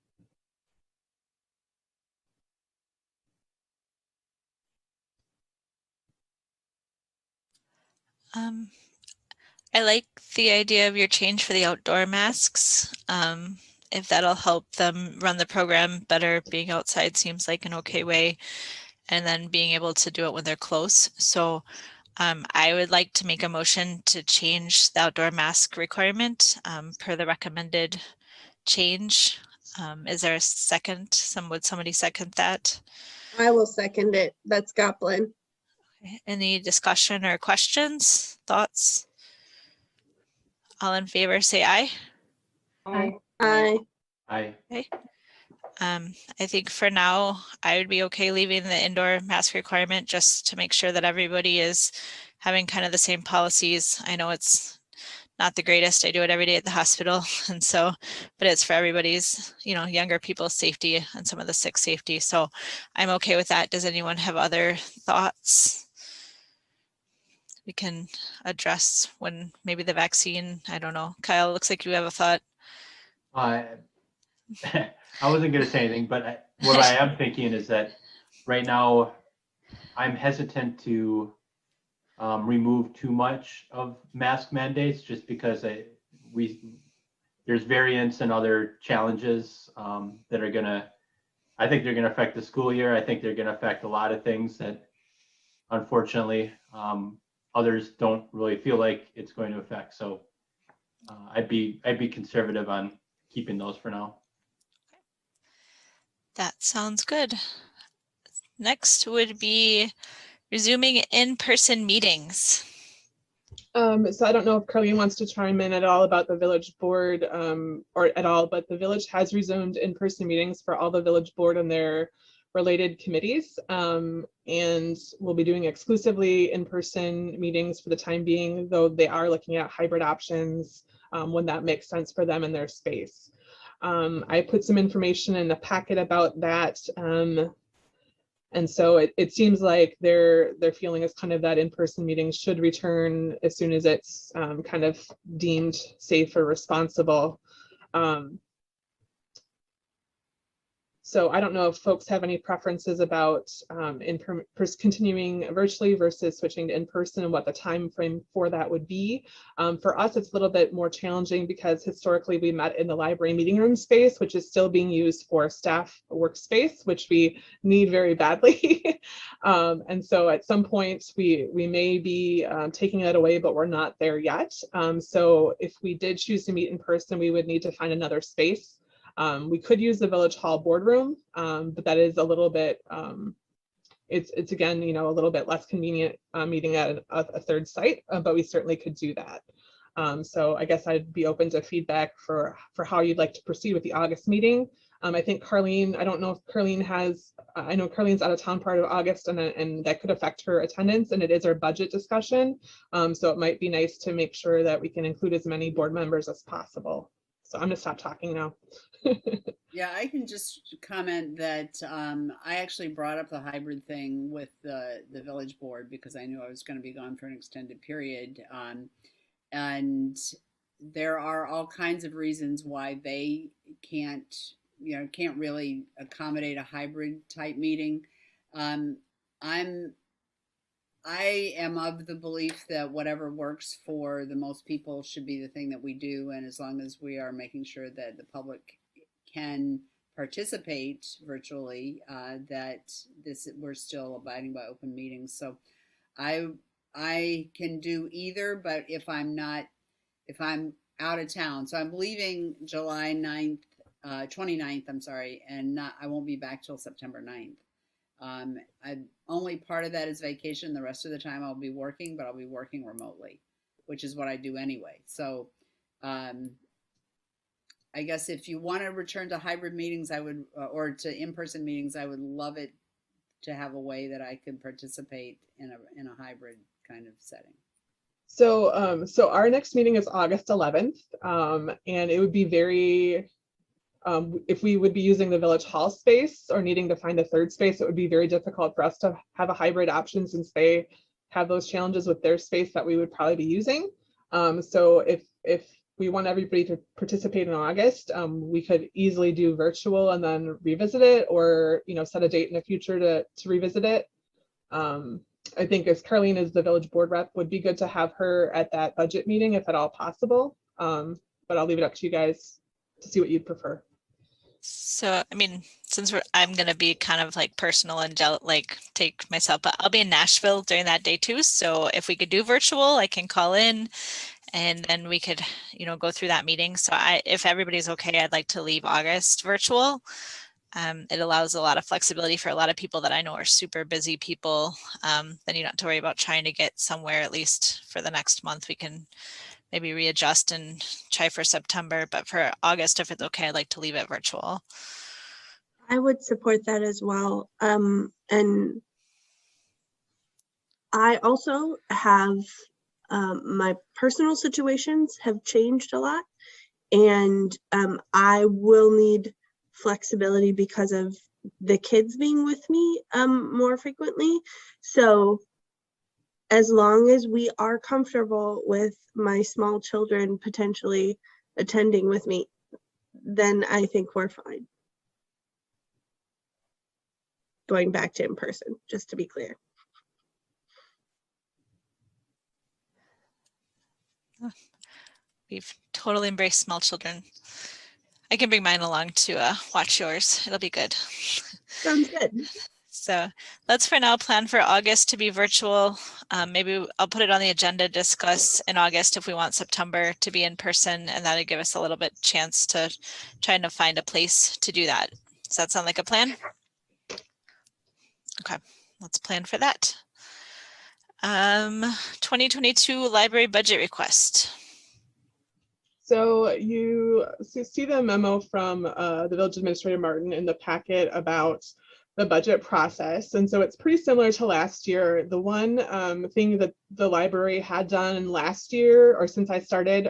S2: I like the idea of your change for the outdoor masks. If that'll help them run the program better, being outside seems like an okay way, and then being able to do it when they're close. So I would like to make a motion to change the outdoor mask requirement per the recommended change Is there a second? Would somebody second that?
S7: I will second it. That's Goplin.
S2: Okay. Any discussion or questions, thoughts? All in favor, say aye.
S5: Aye.
S7: Aye.
S9: I,
S2: I think for now, I would be okay leaving the indoor mask requirement just to make sure that everybody is having kind of the same policies. I know it's not the greatest. I do it every day at the hospital. And so, but it's for everybody's, younger people's safety and some of the sick safety. So I'm okay with that. Does anyone have other thoughts? We can address when maybe the vaccine, I don't know. Kyle, looks like you have a thought.
S9: I wasn't going to say anything, but what I am thinking is that right now I'm hesitant to remove too much of mask mandates just because there's variants and other challenges that are I think they're going to affect the school year. I think they're going to affect a lot of things that unfortunately others don't really feel like it's going to affect. So I'd be conservative on keeping those for now.
S2: That sounds good. Next would be resuming in-person meetings.
S1: So I don't know if Carleen wants to chime in at all about the village board or at all, but the village has resumed in-person meetings for all the village board and their related committees. And we'll be doing exclusively in-person meetings for the time being, though they are looking at hybrid options when that makes sense for them and their space. I put some information in the packet about that. And so it seems like their feeling is kind of that in-person meetings should return as soon as it's kind of deemed safe or responsible. So I don't know if folks have any preferences about continuing virtually versus switching to in-person and what the time frame for that would be. For us, it's a little bit more challenging because historically we met in the library meeting room space, which is still being used for staff workspace, which we need very badly. And so at some point we may be taking that away, but we're not there yet. So if we did choose to meet in person, we would need to find another space. We could use the Village Hall boardroom, but that is a little bit, it's again, a little bit less convenient meeting at a third site, but we certainly could do that. So I guess I'd be open to feedback for how you'd like to proceed with the August meeting. I think Carleen, I don't know if Carleen has, I know Carleen's out of town part of August and that could affect her attendance, and it is our budget discussion. So it might be nice to make sure that we can include as many board members as possible. So I'm gonna stop talking now.
S3: Yeah, I can just comment that I actually brought up the hybrid thing with the village board because I knew I was going to be gone for an extended period. And there are all kinds of reasons why they can't really accommodate a hybrid type meeting. I am of the belief that whatever works for the most people should be the thing that we do. And as long as we are making sure that the public can participate virtually, that we're still abiding by open meetings. So I can do either, but if I'm out of town, so I'm leaving July 9th, 29th, I'm sorry, and I won't be back till September 9th. Only part of that is vacation. The rest of the time I'll be working, but I'll be working remotely, which is what I do anyway. So I guess if you want to return to hybrid meetings, I would, or to in-person meetings, I would love it to have a way that I could participate in a hybrid kind of setting.
S1: So, so our next meeting is August 11th, and it would be very, if we would be using the Village Hall space or needing to find a third space, it would be very difficult for us to have a hybrid option since they have those challenges with their space that we would probably be using. So if we want everybody to participate in August, we could easily do virtual and then revisit it, or set a date in the future to revisit it. I think as Carleen is the village board rep, would be good to have her at that budget meeting if at all possible. But I'll leave it up to you guys to see what you'd prefer.
S2: So, I mean, since I'm going to be kind of like personal and take myself, but I'll be in Nashville during that day too. So if we could do virtual, I can call in and then we could, go through that meeting. So if everybody's okay, I'd like to leave August virtual. It allows a lot of flexibility for a lot of people that I know are super busy people. Then you don't have to worry about trying to get somewhere, at least for the next month. We can maybe readjust and try for September, but for August, if it's okay, I'd like to leave it virtual.
S7: I would support that as well. And I also have my personal situations have changed a lot, and I will need flexibility because of the kids being with me more frequently. So as long as we are comfortable with my small children potentially attending with me, then I think we're fine. Going back to in person, just to be clear.
S2: We've totally embraced small children. I can bring mine along to watch yours. It'll be good.
S7: Sounds good.
S2: So let's for now plan for August to be virtual. Maybe I'll put it on the agenda to discuss in August if we want September to be in person, and that'll give us a little bit chance to try to find a place to do that. Does that sound like a plan? Okay, let's plan for that. 2022 library budget request.
S1: So you see the memo from the village administrator Martin in the packet about the budget process. And so it's pretty similar to last year. The one thing that the library had done last year, or since I started,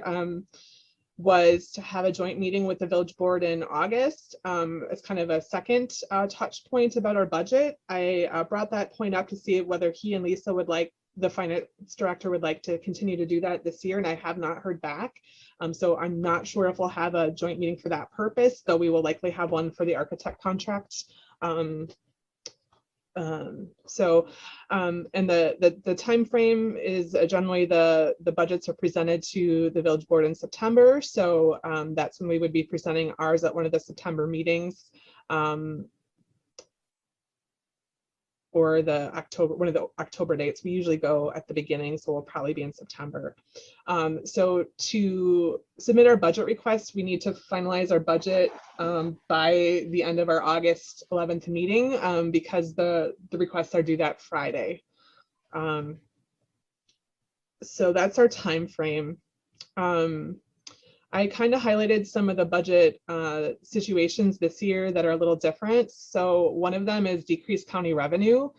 S1: was to have a joint meeting with the village board in August as kind of a second touch point about our budget. I brought that point up to see whether he and Lisa would like, the finance director would like to continue to do that this year, and I have not heard back. So I'm not sure if we'll have a joint meeting for that purpose, though we will likely have one for the architect contract. And the time frame is generally the budgets are presented to the village board in September. So that's when we would be presenting ours at one of the September meetings. Or the October, one of the October dates. We usually go at the beginning, so we'll probably be in September. So to submit our budget request, we need to finalize our budget by the end of our August 11th meeting because the requests are due that Friday. So that's our time frame. I kind of highlighted some of the budget situations this year that are a little different. So one of them is decreased county revenue.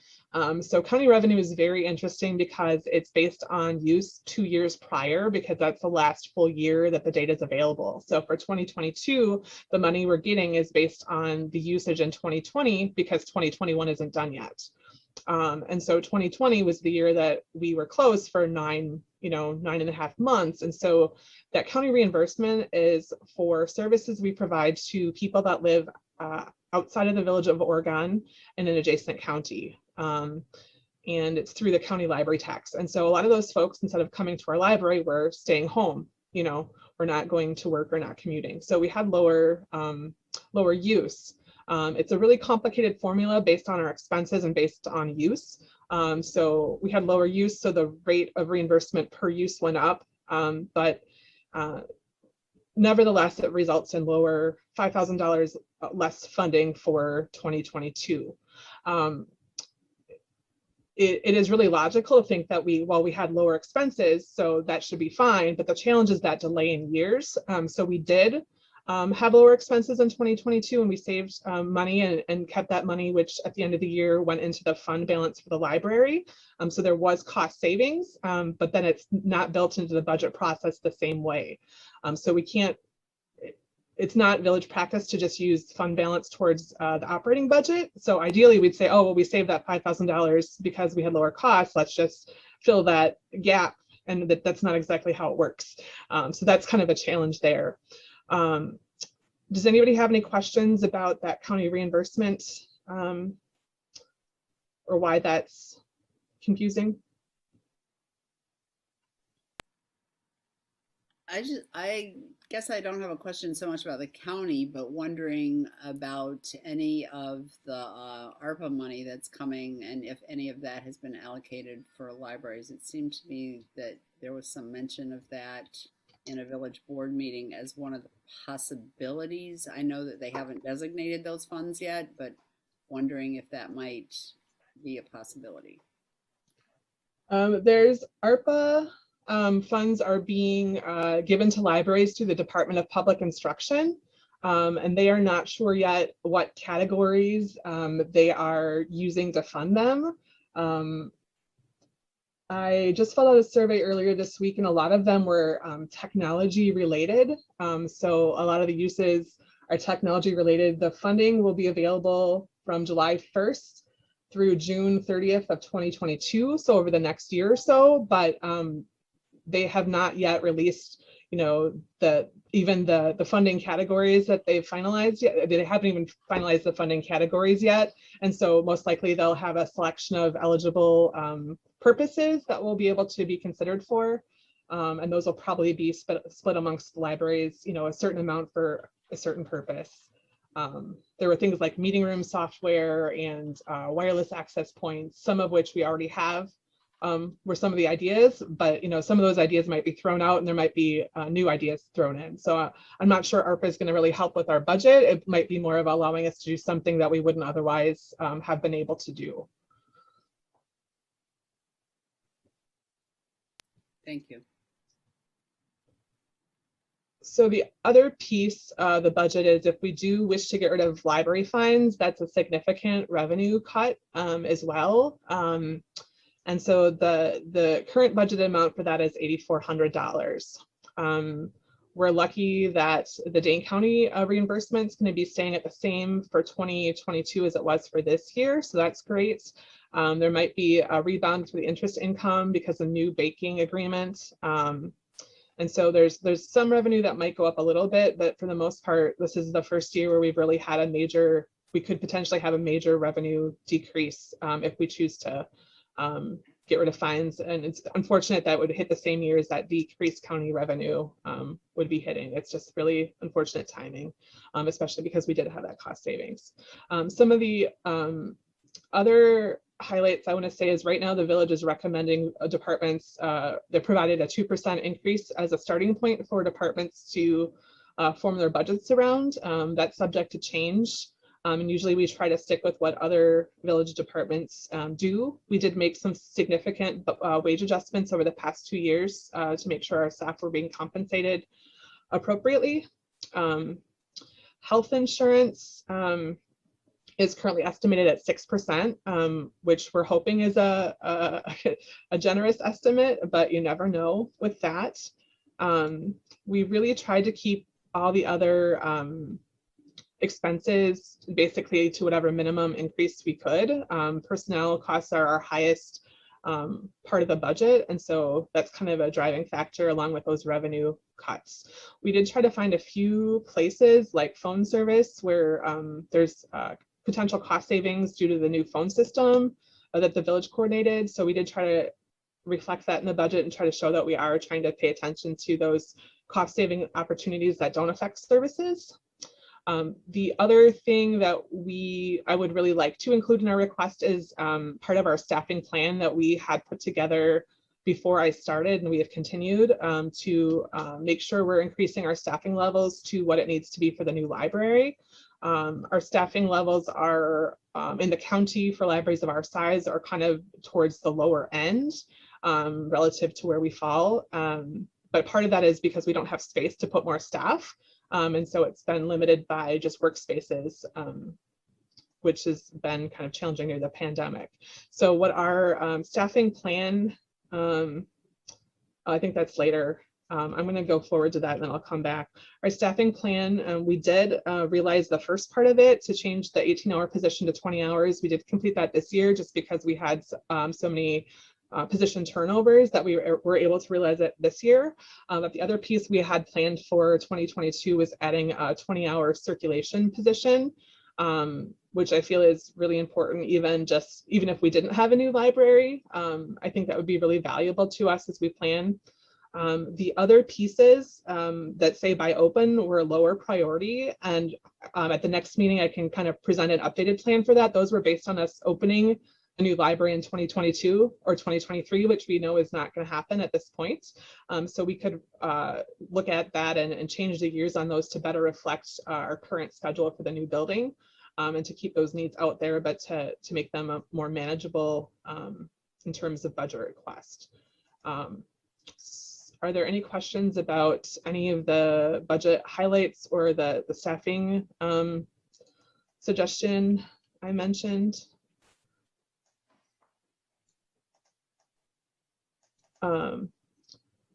S1: So county revenue is very interesting because it's based on use 2 years prior, because that's the last full year that the data is available. So for 2022, the money we're getting is based on the usage in 2020 because 2021 isn't done yet. And so 2020 was the year that we were closed for 9.5 months. And so that county reimbursement is for services we provide to people that live outside of the village of Oregon in an adjacent county. And it's through the county library tax. And so a lot of those folks, instead of coming to our library, were staying home. We're not going to work or not commuting. So we had lower use. It's a really complicated formula based on our expenses and based on use. So we had lower use, so the rate of reimbursement per use went up, but nevertheless, it results in lower $5,000 less funding for 2022. It is really logical to think that while we had lower expenses, so that should be fine, but the challenge is that delay in years. So we did have lower expenses in 2022, and we saved money and kept that money, which at the end of the year went into the fund balance for the library. So there was cost savings, but then it's not built into the budget process the same way. So we can't, it's not village practice to just use fund balance towards the operating budget. So ideally we'd say, oh, well, we saved that $5,000 because we had lower costs. Let's just fill that gap. And that's not exactly how it works. So that's kind of a challenge there. Does anybody have any questions about that county reimbursement or why that's confusing?
S3: I guess I don't have a question so much about the county, but wondering about any of the ARPA money that's coming and if any of that has been allocated for libraries. It seemed to me that there was some mention of that in a village board meeting as one of the possibilities. I know that they haven't designated those funds yet, but wondering if that might be a possibility.
S1: There's ARPA funds are being given to libraries through the Department of Public Instruction, and they are not sure yet what categories they are using to fund them. I just filled out a survey earlier this week, and a lot of them were technology related. So a lot of the uses are technology related. The funding will be available from July 1st through June 30th of 2022, so over the next year or so, but they have not yet released, you know, the funding categories that they've finalized yet. They haven't even finalized the funding categories yet, and so most likely they'll have a selection of eligible purposes that will be able to be considered for, and those will probably be split amongst libraries, you know, a certain amount for a certain purpose. There were things like meeting room software and wireless access points, some of which we already have, were some of the ideas, but you know, some of those ideas might be thrown out and there might be new ideas thrown in. So I'm not sure ARPA is going to really help with our budget. It might be more of allowing us to do something that we wouldn't otherwise have been able to do.
S3: Thank you.
S1: So the other piece of the budget is if we do wish to get rid of library fines, that's a significant revenue cut as well. And so the current budget amount for that is $8,400. We're lucky that the Dane County reimbursement is going to be staying at the same for 2022 as it was for this year. So that's great. There might be a rebound for the interest income because of new banking agreement. And so there's some revenue that might go up a little bit, but for the most part, this is the first year where we've really had we could potentially have a major revenue decrease if we choose to get rid of fines. And it's unfortunate that would hit the same year as that decreased county revenue would be hitting. It's just really unfortunate timing, especially because we did have that cost savings. Some of the other highlights I want to say is right now the village is recommending departments, they provided a 2% increase as a starting point for departments to form their budgets around. That's subject to change. And usually we try to stick with what other village departments do. We did make some significant wage adjustments over the past 2 years to make sure our staff were being compensated appropriately. Health insurance is currently estimated at 6%, which we're hoping is a generous estimate, but you never know with that. We really tried to keep all the other expenses basically to whatever minimum increase we could. Personnel costs are our highest part of the budget, and so that's kind of a driving factor along with those revenue cuts. We did try to find a few places like phone service where there's potential cost savings due to the new phone system that the village coordinated. So we did try to reflect that in the budget and try to show that we are trying to pay attention to those cost saving opportunities that don't affect services. The other thing that I would really like to include in our request is part of our staffing plan that we had put together before I started, and we have continued to make sure we're increasing our staffing levels to what it needs to be for the new library. Our staffing levels are in the county for libraries of our size are kind of towards the lower end relative to where we fall. But part of that is because we don't have space to put more staff. And so it's been limited by just workspaces, which has been kind of challenging during the pandemic. So what our staffing plan, I think that's later. I'm going to go forward to that and then I'll come back. Our staffing plan, we did realize the first part of it to change the 18-hour position to 20 hours. We did complete that this year just because we had so many position turnovers that we were able to realize it this year. But the other piece we had planned for 2022 was adding a 20-hour circulation position, which I feel is really important, even if we didn't have a new library. I think that would be really valuable to us as we plan The other pieces that say by open were lower priority, and at the next meeting I can kind of present an updated plan for that. Those were based on us opening a new library in 2022 or 2023, which we know is not going to happen at this point. So we could look at that and change the years on those to better reflect our current schedule for the new building, and to keep those needs out there, but to make them more manageable in terms of budget request. Are there any questions about any of the budget highlights or the staffing suggestion I mentioned?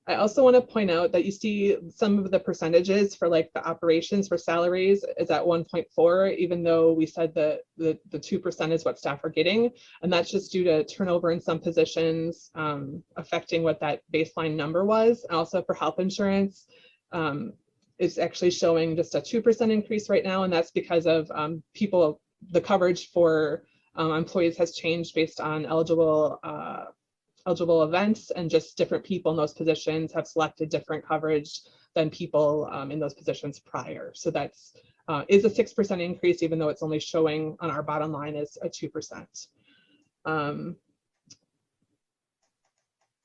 S1: I also want to point out that you see some of the percentages for like the operations for salaries is at 1.4, even though we said that the 2% is what staff are getting. And that's just due to turnover in some positions affecting what that baseline number was. And also for health insurance, it's actually showing just a 2% increase right now. And that's because of the coverage for employees has changed based on eligible events, and just different people in those positions have selected different coverage than people in those positions prior. So that's is a 6% increase, even though it's only showing on our bottom line as a 2%.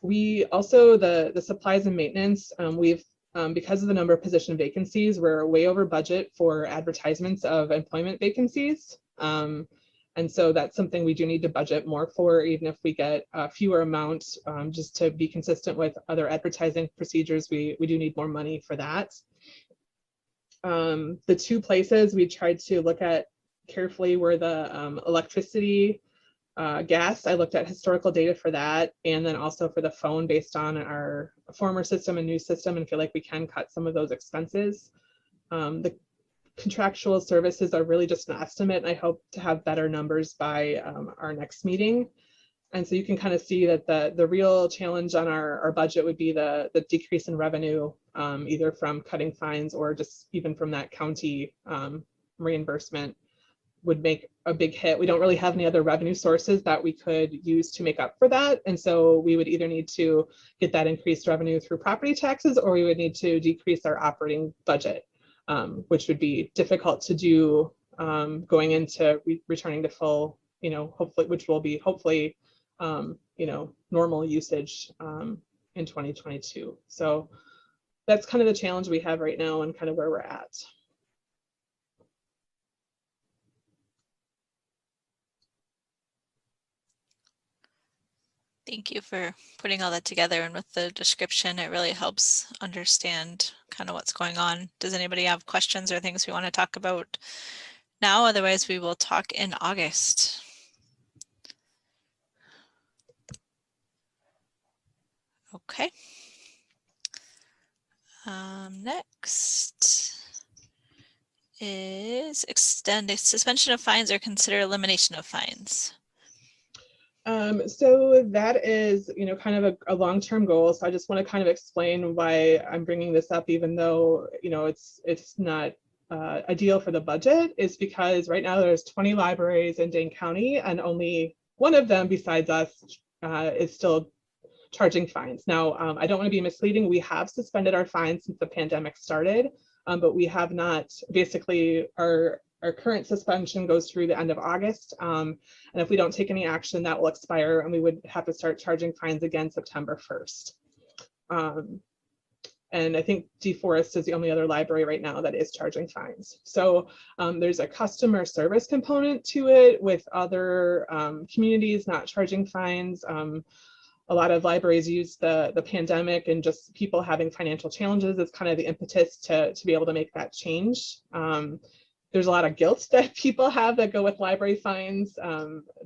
S1: We also, the supplies and maintenance, we've because of the number of position vacancies, we're way over budget for advertisements of employment vacancies. And so that's something we do need to budget more for, even if we get fewer amounts, just to be consistent with other advertising procedures. We do need more money for that. The two places we tried to look at carefully were the electricity, gas. I looked at historical data for that, and then also for the phone based on our former system and new system, and feel like we can cut some of those expenses. The contractual services are really just an estimate, and I hope to have better numbers by our next meeting. And so you can kind of see that the real challenge on our budget would be the decrease in revenue, either from cutting fines or just even from that county reimbursement would make a big hit. We don't really have any other revenue sources that we could use to make up for that. And so we would either need to get that increased revenue through property taxes, or we would need to decrease our operating budget. Which would be difficult to do going into returning to full, hopefully, which will be hopefully, normal usage in 2022. So that's kind of the challenge we have right now and kind of where we're at.
S2: Thank you for putting all that together, and with the description, it really helps understand kind of what's going on. Does anybody have questions or things we want to talk about now? Otherwise, we will talk in August. Okay. Next is extend a suspension of fines or consider elimination of fines.
S1: So that is, kind of a long-term goal. So I just want to kind of explain why I'm bringing this up, even though, it's not ideal for the budget, is because right now there's 20 libraries in Dane County, and only one of them besides us is still charging fines. Now, I don't want to be misleading. We have suspended our fines since the pandemic started, but we have not. Basically, our current suspension goes through the end of August. And if we don't take any action, that will expire, and we would have to start charging fines again September 1st. And I think DeForest is the only other library right now that is charging fines. So there's a customer service component to it, with other communities not charging fines. A lot of libraries use the pandemic and just people having financial challenges as kind of the impetus to be able to make that change. There's a lot of guilt that people have that go with library fines.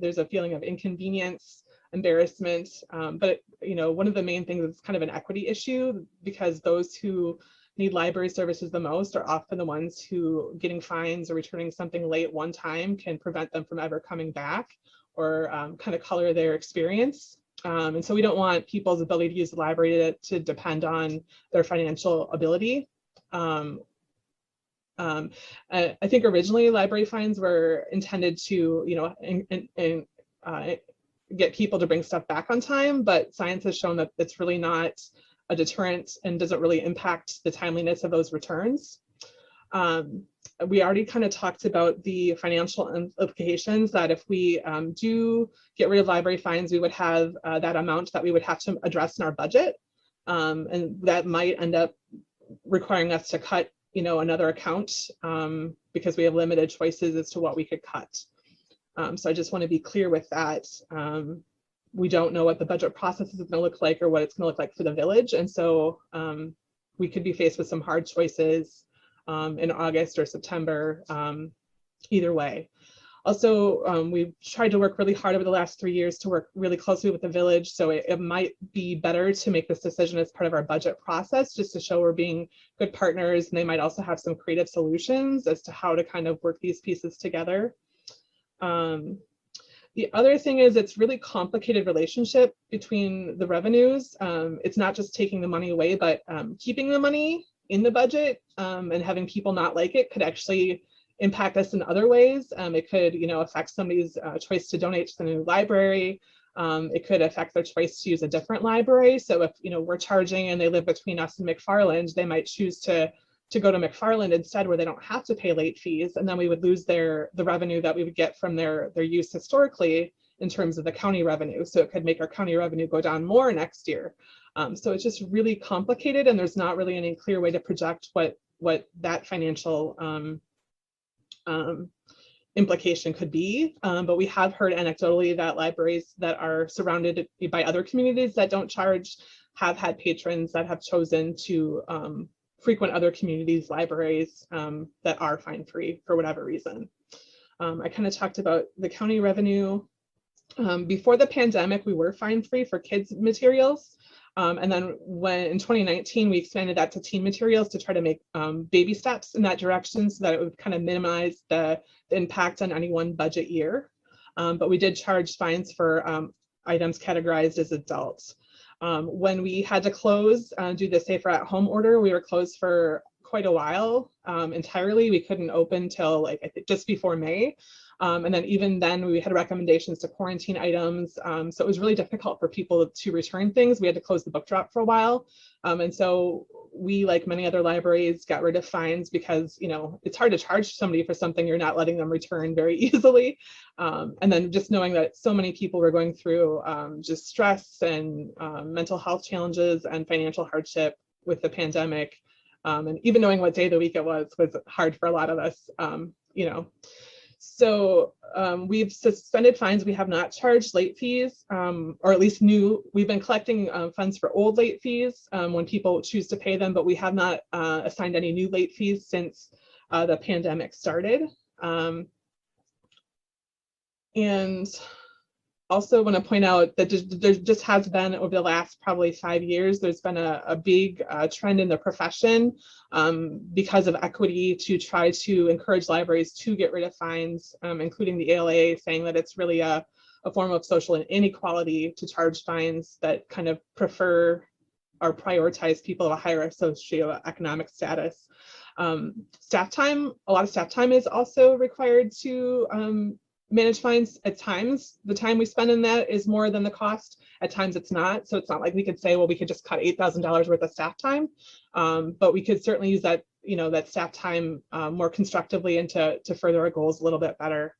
S1: There's a feeling of inconvenience, embarrassment, but one of the main things is kind of an equity issue, because those who need library services the most are often the ones who getting fines or returning something late one time can prevent them from ever coming back, or kind of color their experience. And so we don't want people's ability to use the library to depend on their financial ability. I think originally library fines were intended to, get people to bring stuff back on time, but science has shown that it's really not a deterrent and doesn't really impact the timeliness of those returns. We already kind of talked about the financial implications, that if we do get rid of library fines, we would have that amount that we would have to address in our budget. And that might end up requiring us to cut, another account because we have limited choices as to what we could cut. So I just want to be clear with that. We don't know what the budget process is going to look like or what it's going to look like for the village. And so we could be faced with some hard choices in August or September, either way. Also, we've tried to work really hard over the last 3 years to work really closely with the village. So it might be better to make this decision as part of our budget process, just to show we're being good partners. And they might also have some creative solutions as to how to kind of work these pieces together. The other thing is it's really complicated relationship between the revenues. It's not just taking the money away, but keeping the money in the budget and having people not like it could actually impact us in other ways. It could, affect somebody's choice to donate to the new library. It could affect their choice to use a different library. So if, we're charging and they live between us and McFarland, they might choose to go to McFarland instead, where they don't have to pay late fees. And then we would lose the revenue that we would get from their use historically in terms of the county revenue. So it could make our county revenue go down more next year. So it's just really complicated, and there's not really any clear way to project what that financial implication could be. But we have heard anecdotally that libraries that are surrounded by other communities that don't charge have had patrons that have chosen to frequent other communities' libraries that are fine-free for whatever reason. I kind of talked about the county revenue. Before the pandemic, we were fine-free for kids' materials. And then when in 2019, we expanded that to teen materials to try to make baby steps in that direction so that it would kind of minimize the impact on any one budget year. But we did charge fines for items categorized as adults. When we had to close due to the Safer at Home order, we were closed for quite a while entirely. We couldn't open till I think just before May. And then even then we had recommendations to quarantine items. So it was really difficult for people to return things. We had to close the book drop for a while. And so we, like many other libraries, got rid of fines because, it's hard to charge somebody for something you're not letting them return very easily. And then just knowing that so many people were going through just stress and mental health challenges and financial hardship with the pandemic. And even knowing what day of the week it was hard for a lot of us, So we've suspended fines. We have not charged late fees, or at least we've been collecting funds for old late fees when people choose to pay them, but we have not assigned any new late fees since the pandemic started. And also want to point out that there just has been, over the last probably 5 years, there's been a big trend in the profession because of equity to try to encourage libraries to get rid of fines, including the ALA saying that it's really a form of social inequality to charge fines that kind of prefer or prioritize people of a higher socioeconomic status. Staff time, a lot of staff time is also required to manage fines. At times, the time we spend in that is more than the cost. At times it's not. So it's not like we could say, well, we could just cut $8,000 worth of staff time. But we could certainly use that, that staff time more constructively and to further our goals a little bit better.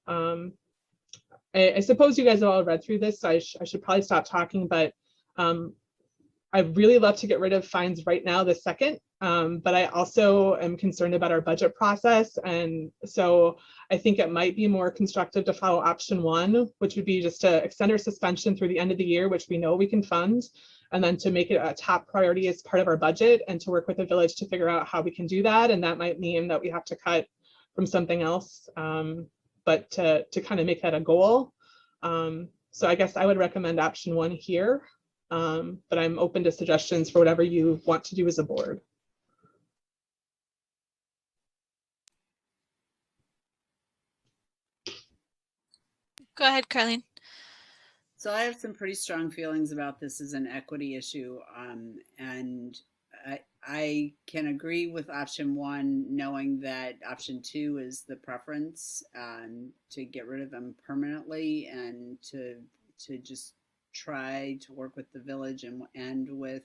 S1: I suppose you guys have all read through this, so I should probably stop talking, but I'd really love to get rid of fines right now, this second. But I also am concerned about our budget process. And so I think it might be more constructive to follow option one, which would be just to extend our suspension through the end of the year, which we know we can fund, and then to make it a top priority as part of our budget and to work with the village to figure out how we can do that. And that might mean that we have to cut from something else, but to kind of make that a goal. So I guess I would recommend option one here, but I'm open to suggestions for whatever you want to do as a board.
S2: Go ahead, Carlene.
S3: So I have some pretty strong feelings about this as an equity issue, and I can agree with option one, knowing that option two is the preference, to get rid of them permanently and to just try to work with the village and with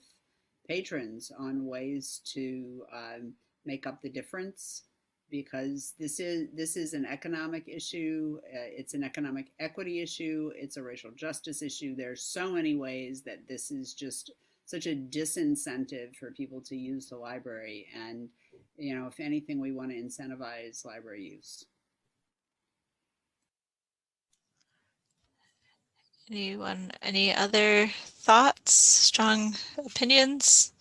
S3: patrons on ways to make up the difference, because this is an economic issue. It's an economic equity issue. It's a racial justice issue. There's so many ways that this is just such a disincentive for people to use the library. And, you know, if anything, we want to incentivize library use.
S2: Anyone, any other thoughts, strong opinions?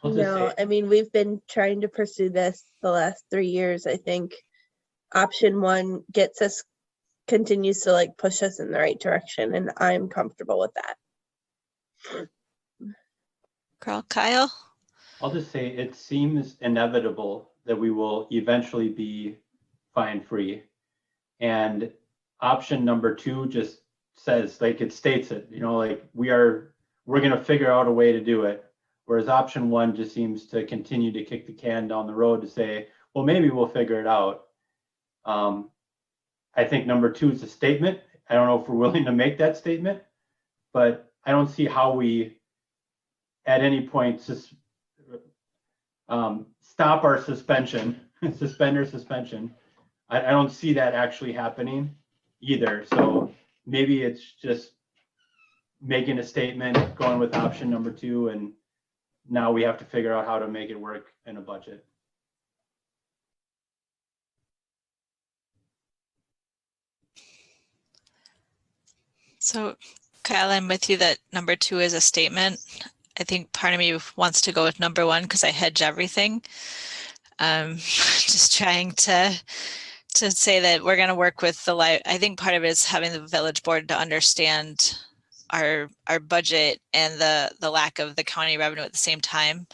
S9: I'll just
S7: No,
S9: say,
S7: I mean, we've been trying to pursue this the last 3 years. I think option one continues to like push us in the right direction, and I'm comfortable with that.
S2: Girl, Kyle?
S9: I'll just say it seems inevitable that we will eventually be fine free. And option number 2 just says, like, it states it, you know, like we're going to figure out a way to do it. Whereas option 1 just seems to continue to kick the can down the road to say, well, maybe we'll figure it out. I think number 2 is a statement. I don't know if we're willing to make that statement, but I don't see how we at any point stop our suspension, suspend our suspension. I don't see that actually happening either. So maybe it's just making a statement, going with option number 2, and now we have to figure out how to make it work in a budget.
S2: So Kyle, I'm with you that number 2 is a statement. I think part of me wants to go with number 1 because I hedge everything. Just trying to say that we're going to work with the I think part of it is having the village board to understand our budget and the lack of the county revenue at the same time.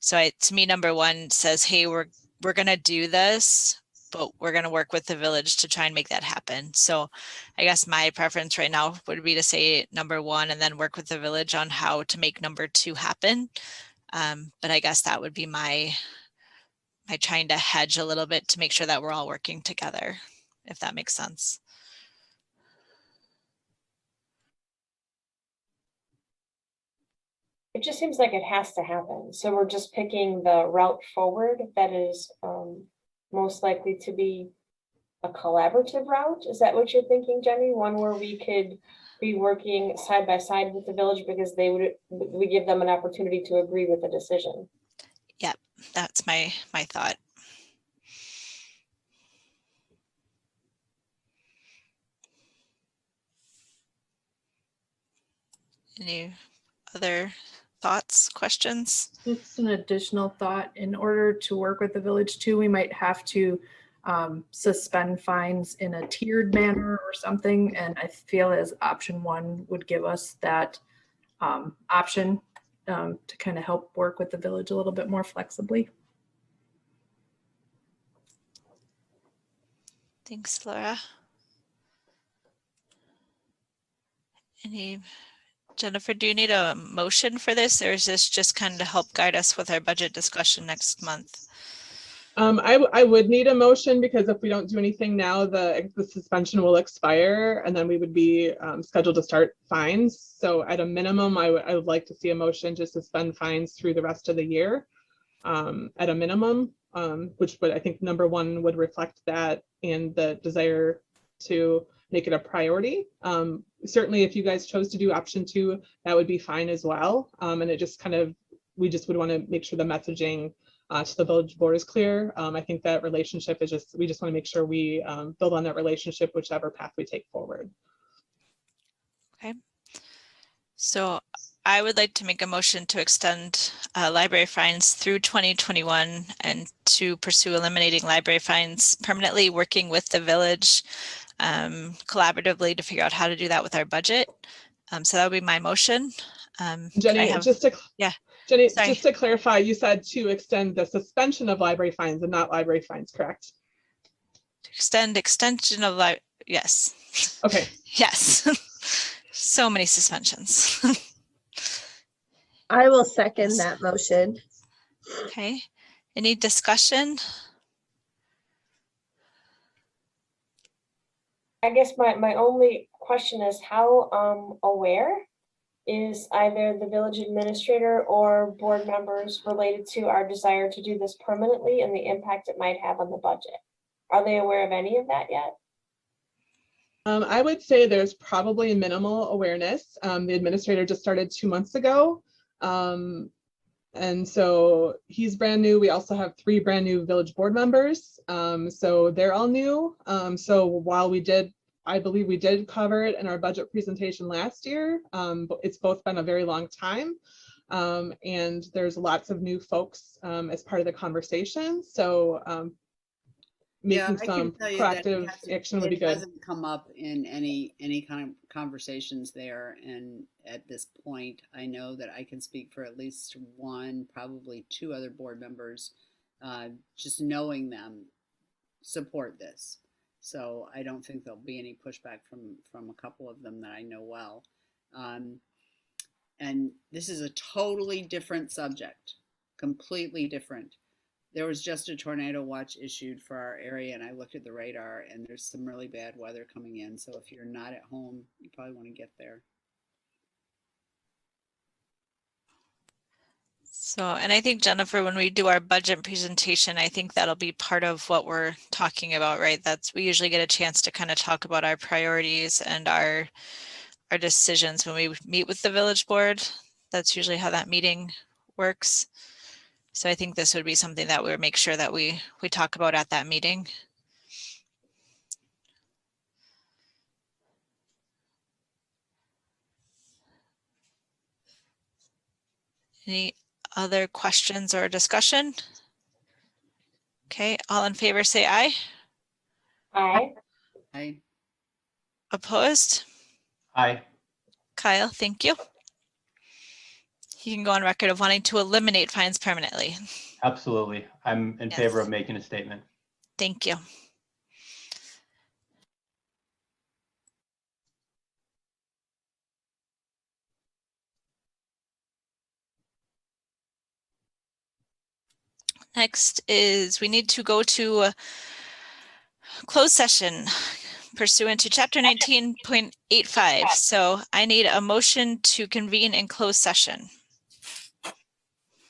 S2: So to me, number 1 says, hey, we're going to do this, but we're going to work with the village to try and make that happen. So I guess my preference right now would be to say number 1 and then work with the village on how to make number 2 happen. But I guess that would be my trying to hedge a little bit to make sure that we're all working together, if that makes sense.
S5: It just seems like it has to happen. So we're just picking the route forward that is most likely to be a collaborative route. Is that what you're thinking, Jenny? One where we could be working side by side with the village because we give them an opportunity to agree with the decision.
S2: Yep, that's my thought. Any other thoughts, questions?
S8: Just an additional thought. In order to work with the village too, we might have to suspend fines in a tiered manner or something. And I feel as option 1 would give us that option to kind of help work with the village a little bit more flexibly.
S2: Thanks, Laura. Jennifer, do you need a motion for this, or is this just kind of to help guide us with our budget discussion next month?
S1: I would need a motion because if we don't do anything now, the suspension will expire and then we would be scheduled to start fines. So at a minimum, I would like to see a motion to suspend fines through the rest of the year at a minimum, which would, I think number 1 would reflect that and the desire to make it a priority. Certainly if you guys chose to do option 2, that would be fine as well. And it just kind of, we just would want to make sure the messaging to the village board is clear. I think that relationship is we just want to make sure we build on that relationship, whichever path we take forward.
S2: Okay. So I would like to make a motion to extend library fines through 2021 and to pursue eliminating library fines permanently, working with the village collaboratively to figure out how to do that with our budget. So that would be my motion.
S1: Jenny, just to clarify, you said to extend the suspension of library fines and not library fines, correct?
S2: Extension of yes.
S1: Okay.
S2: Yes. So many suspensions.
S7: I will second that motion.
S2: Okay. Any discussion?
S5: I guess my only question is how aware is either the village administrator or board members related to our desire to do this permanently and the impact it might have on the budget. Are they aware of any of that yet?
S1: I would say there's probably minimal awareness. The administrator just started 2 months ago. And so he's brand new. We also have 3 brand new village board members. So they're all new. So while I believe we did cover it in our budget presentation last year, but it's both been a very long time. And there's lots of new folks as part of the conversation. So making some proactive action would be good.
S3: It hasn't come up in any kind of conversations there, and at this point, I know that I can speak for at least 1, probably 2 other board members. Just knowing them support this, so I don't think there'll be any pushback from a couple of them that I know well. And this is a totally different subject, completely different. There was just a tornado watch issued for our area, and I looked at the radar, and there's some really bad weather coming in. So if you're not at home, you probably want to get there.
S2: So, and I think, Jennifer, when we do our budget presentation, I think that'll be part of what we're talking about, right? We usually get a chance to kind of talk about our priorities and our decisions when we meet with the village board. That's usually how that meeting works. So I think this would be something that we would make sure that we talk about at that meeting. Any other questions or discussion? Okay, all in favor say aye.
S5: Aye.
S3: Aye.
S2: Opposed?
S9: Aye.
S2: Kyle, thank you. You can go on record of wanting to eliminate fines permanently.
S9: Absolutely. I'm in favor of making a statement.
S2: Thank you. Next is we need to go to a closed session pursuant to chapter 19.85. So I need a motion to convene in closed session.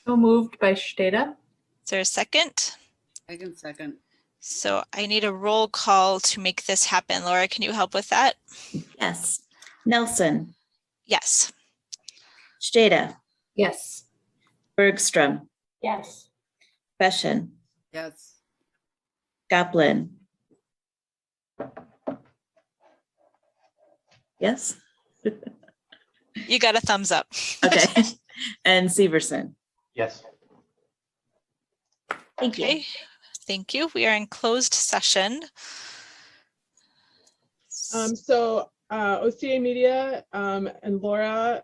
S8: So moved by Steda.
S2: Is there a second?
S3: I can second.
S2: So I need a roll call to make this happen. Laura, can you help with that?
S4: Yes. Nelson,
S2: Yes.
S4: Steda,
S8: Yes.
S4: Bergstrom,
S5: Yes.
S4: Beschen,
S3: Yes.
S4: Goplin. Yes.
S2: You got a thumbs up.
S4: Okay. And Severson.
S9: Yes.
S4: Thank you.
S2: Okay. Thank you. We are in closed session.
S1: So OCA Media and Laura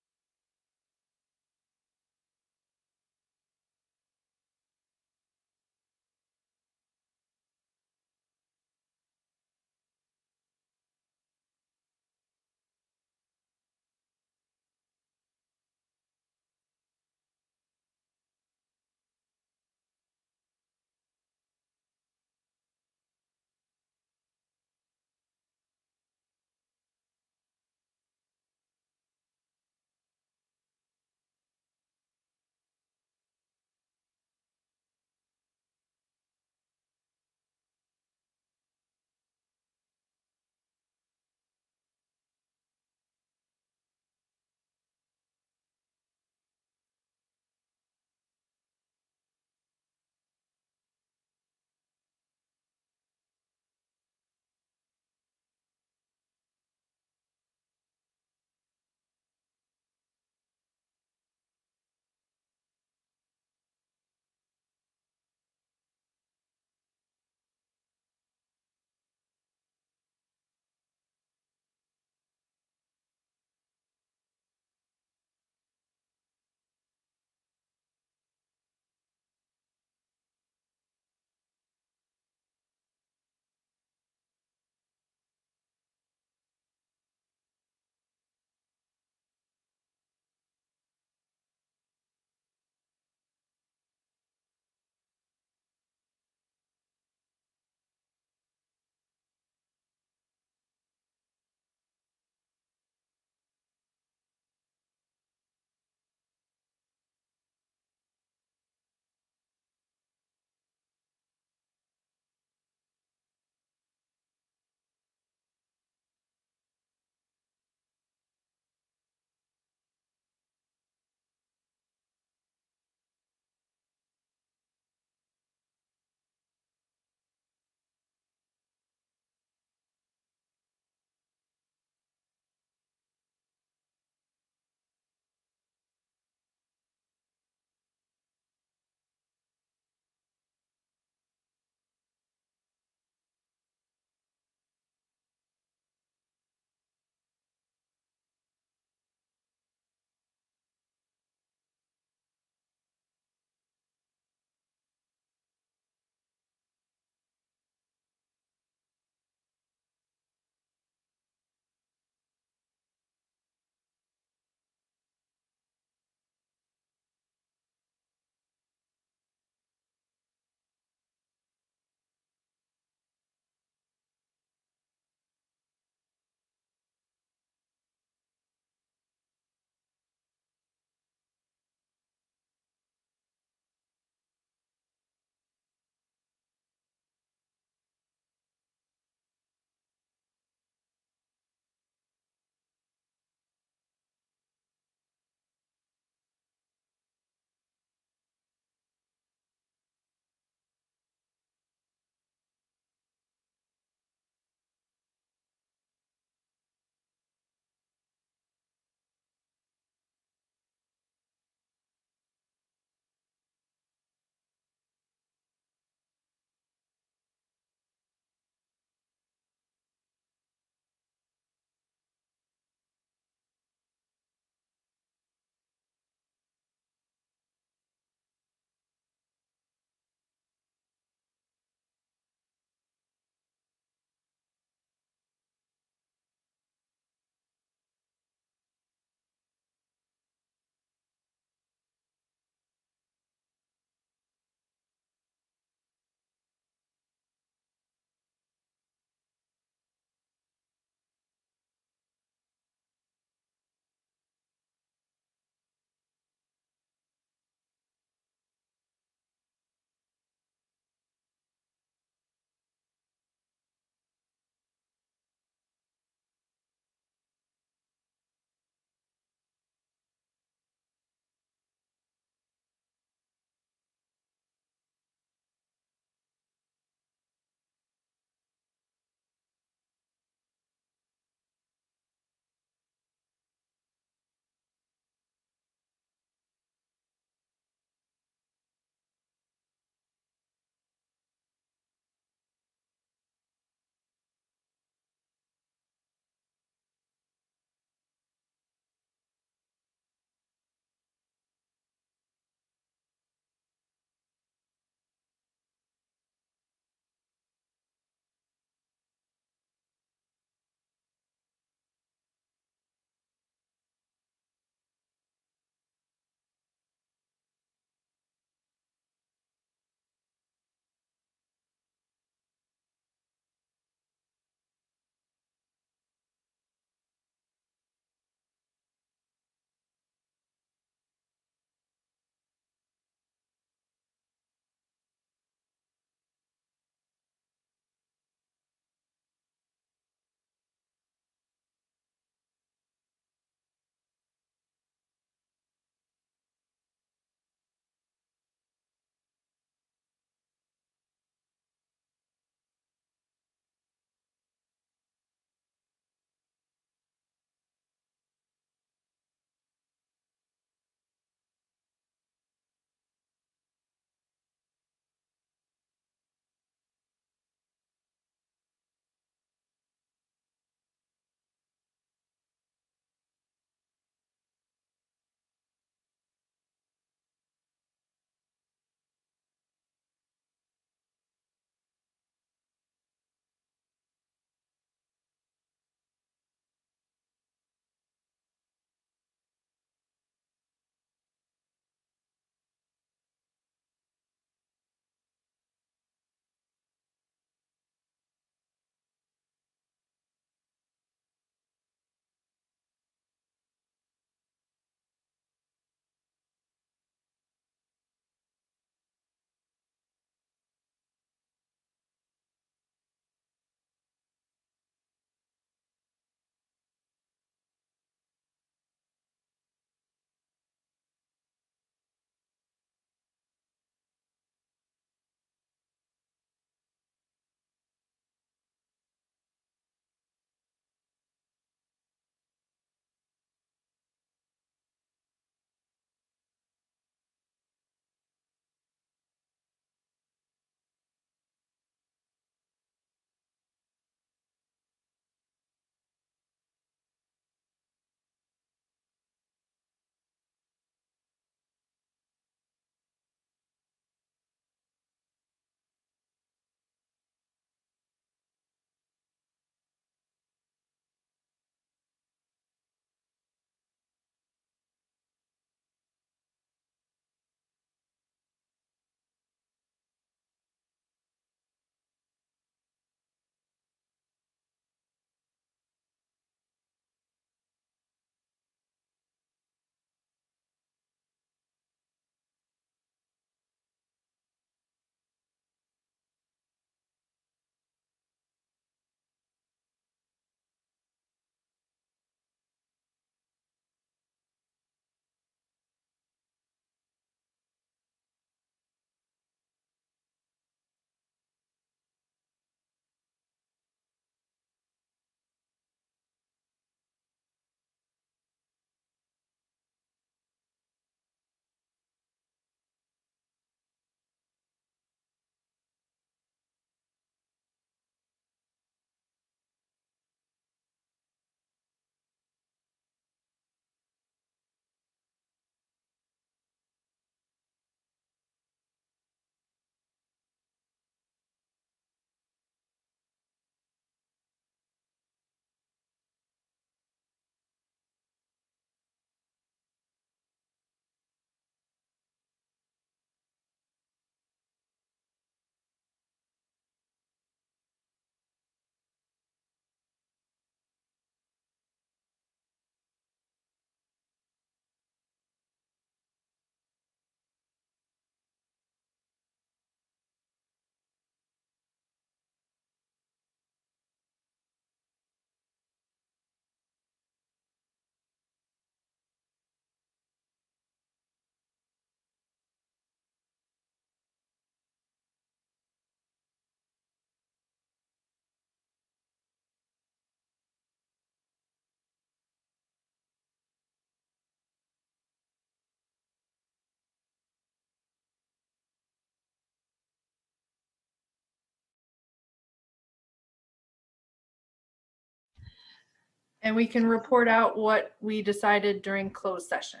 S8: And we can report out what we decided during closed session.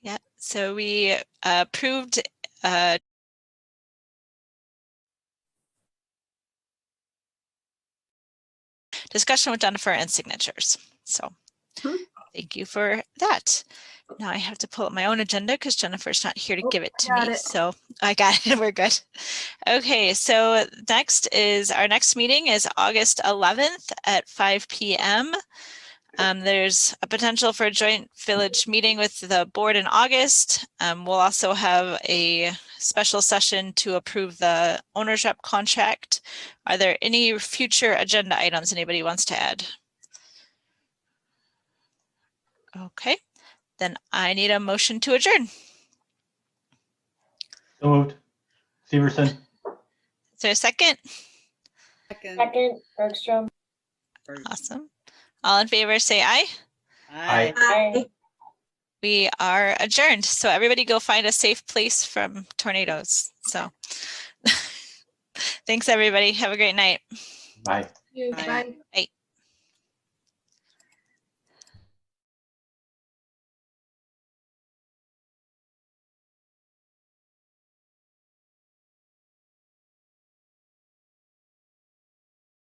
S2: Yeah, so we approved discussion with Jennifer and signatures. So thank you for that. Now I have to pull up my own agenda because Jennifer's not here to give it to me. So I got it. We're good. Okay, so our next meeting is August 11th at 5 p.m. There's a potential for a joint village meeting with the board in August. We'll also have a special session to approve the ownership contract. Are there any future agenda items anybody wants to add? Okay, then I need a motion to adjourn.
S9: So moved. Severson.
S2: Is there a second?
S5: Second, Bergstrom.
S2: Awesome. All in favor, say aye.
S9: Aye.
S5: Aye.
S2: We are adjourned. So everybody go find a safe place from tornadoes. So thanks, everybody. Have a great night.
S9: Bye.
S8: Bye.
S2: Bye.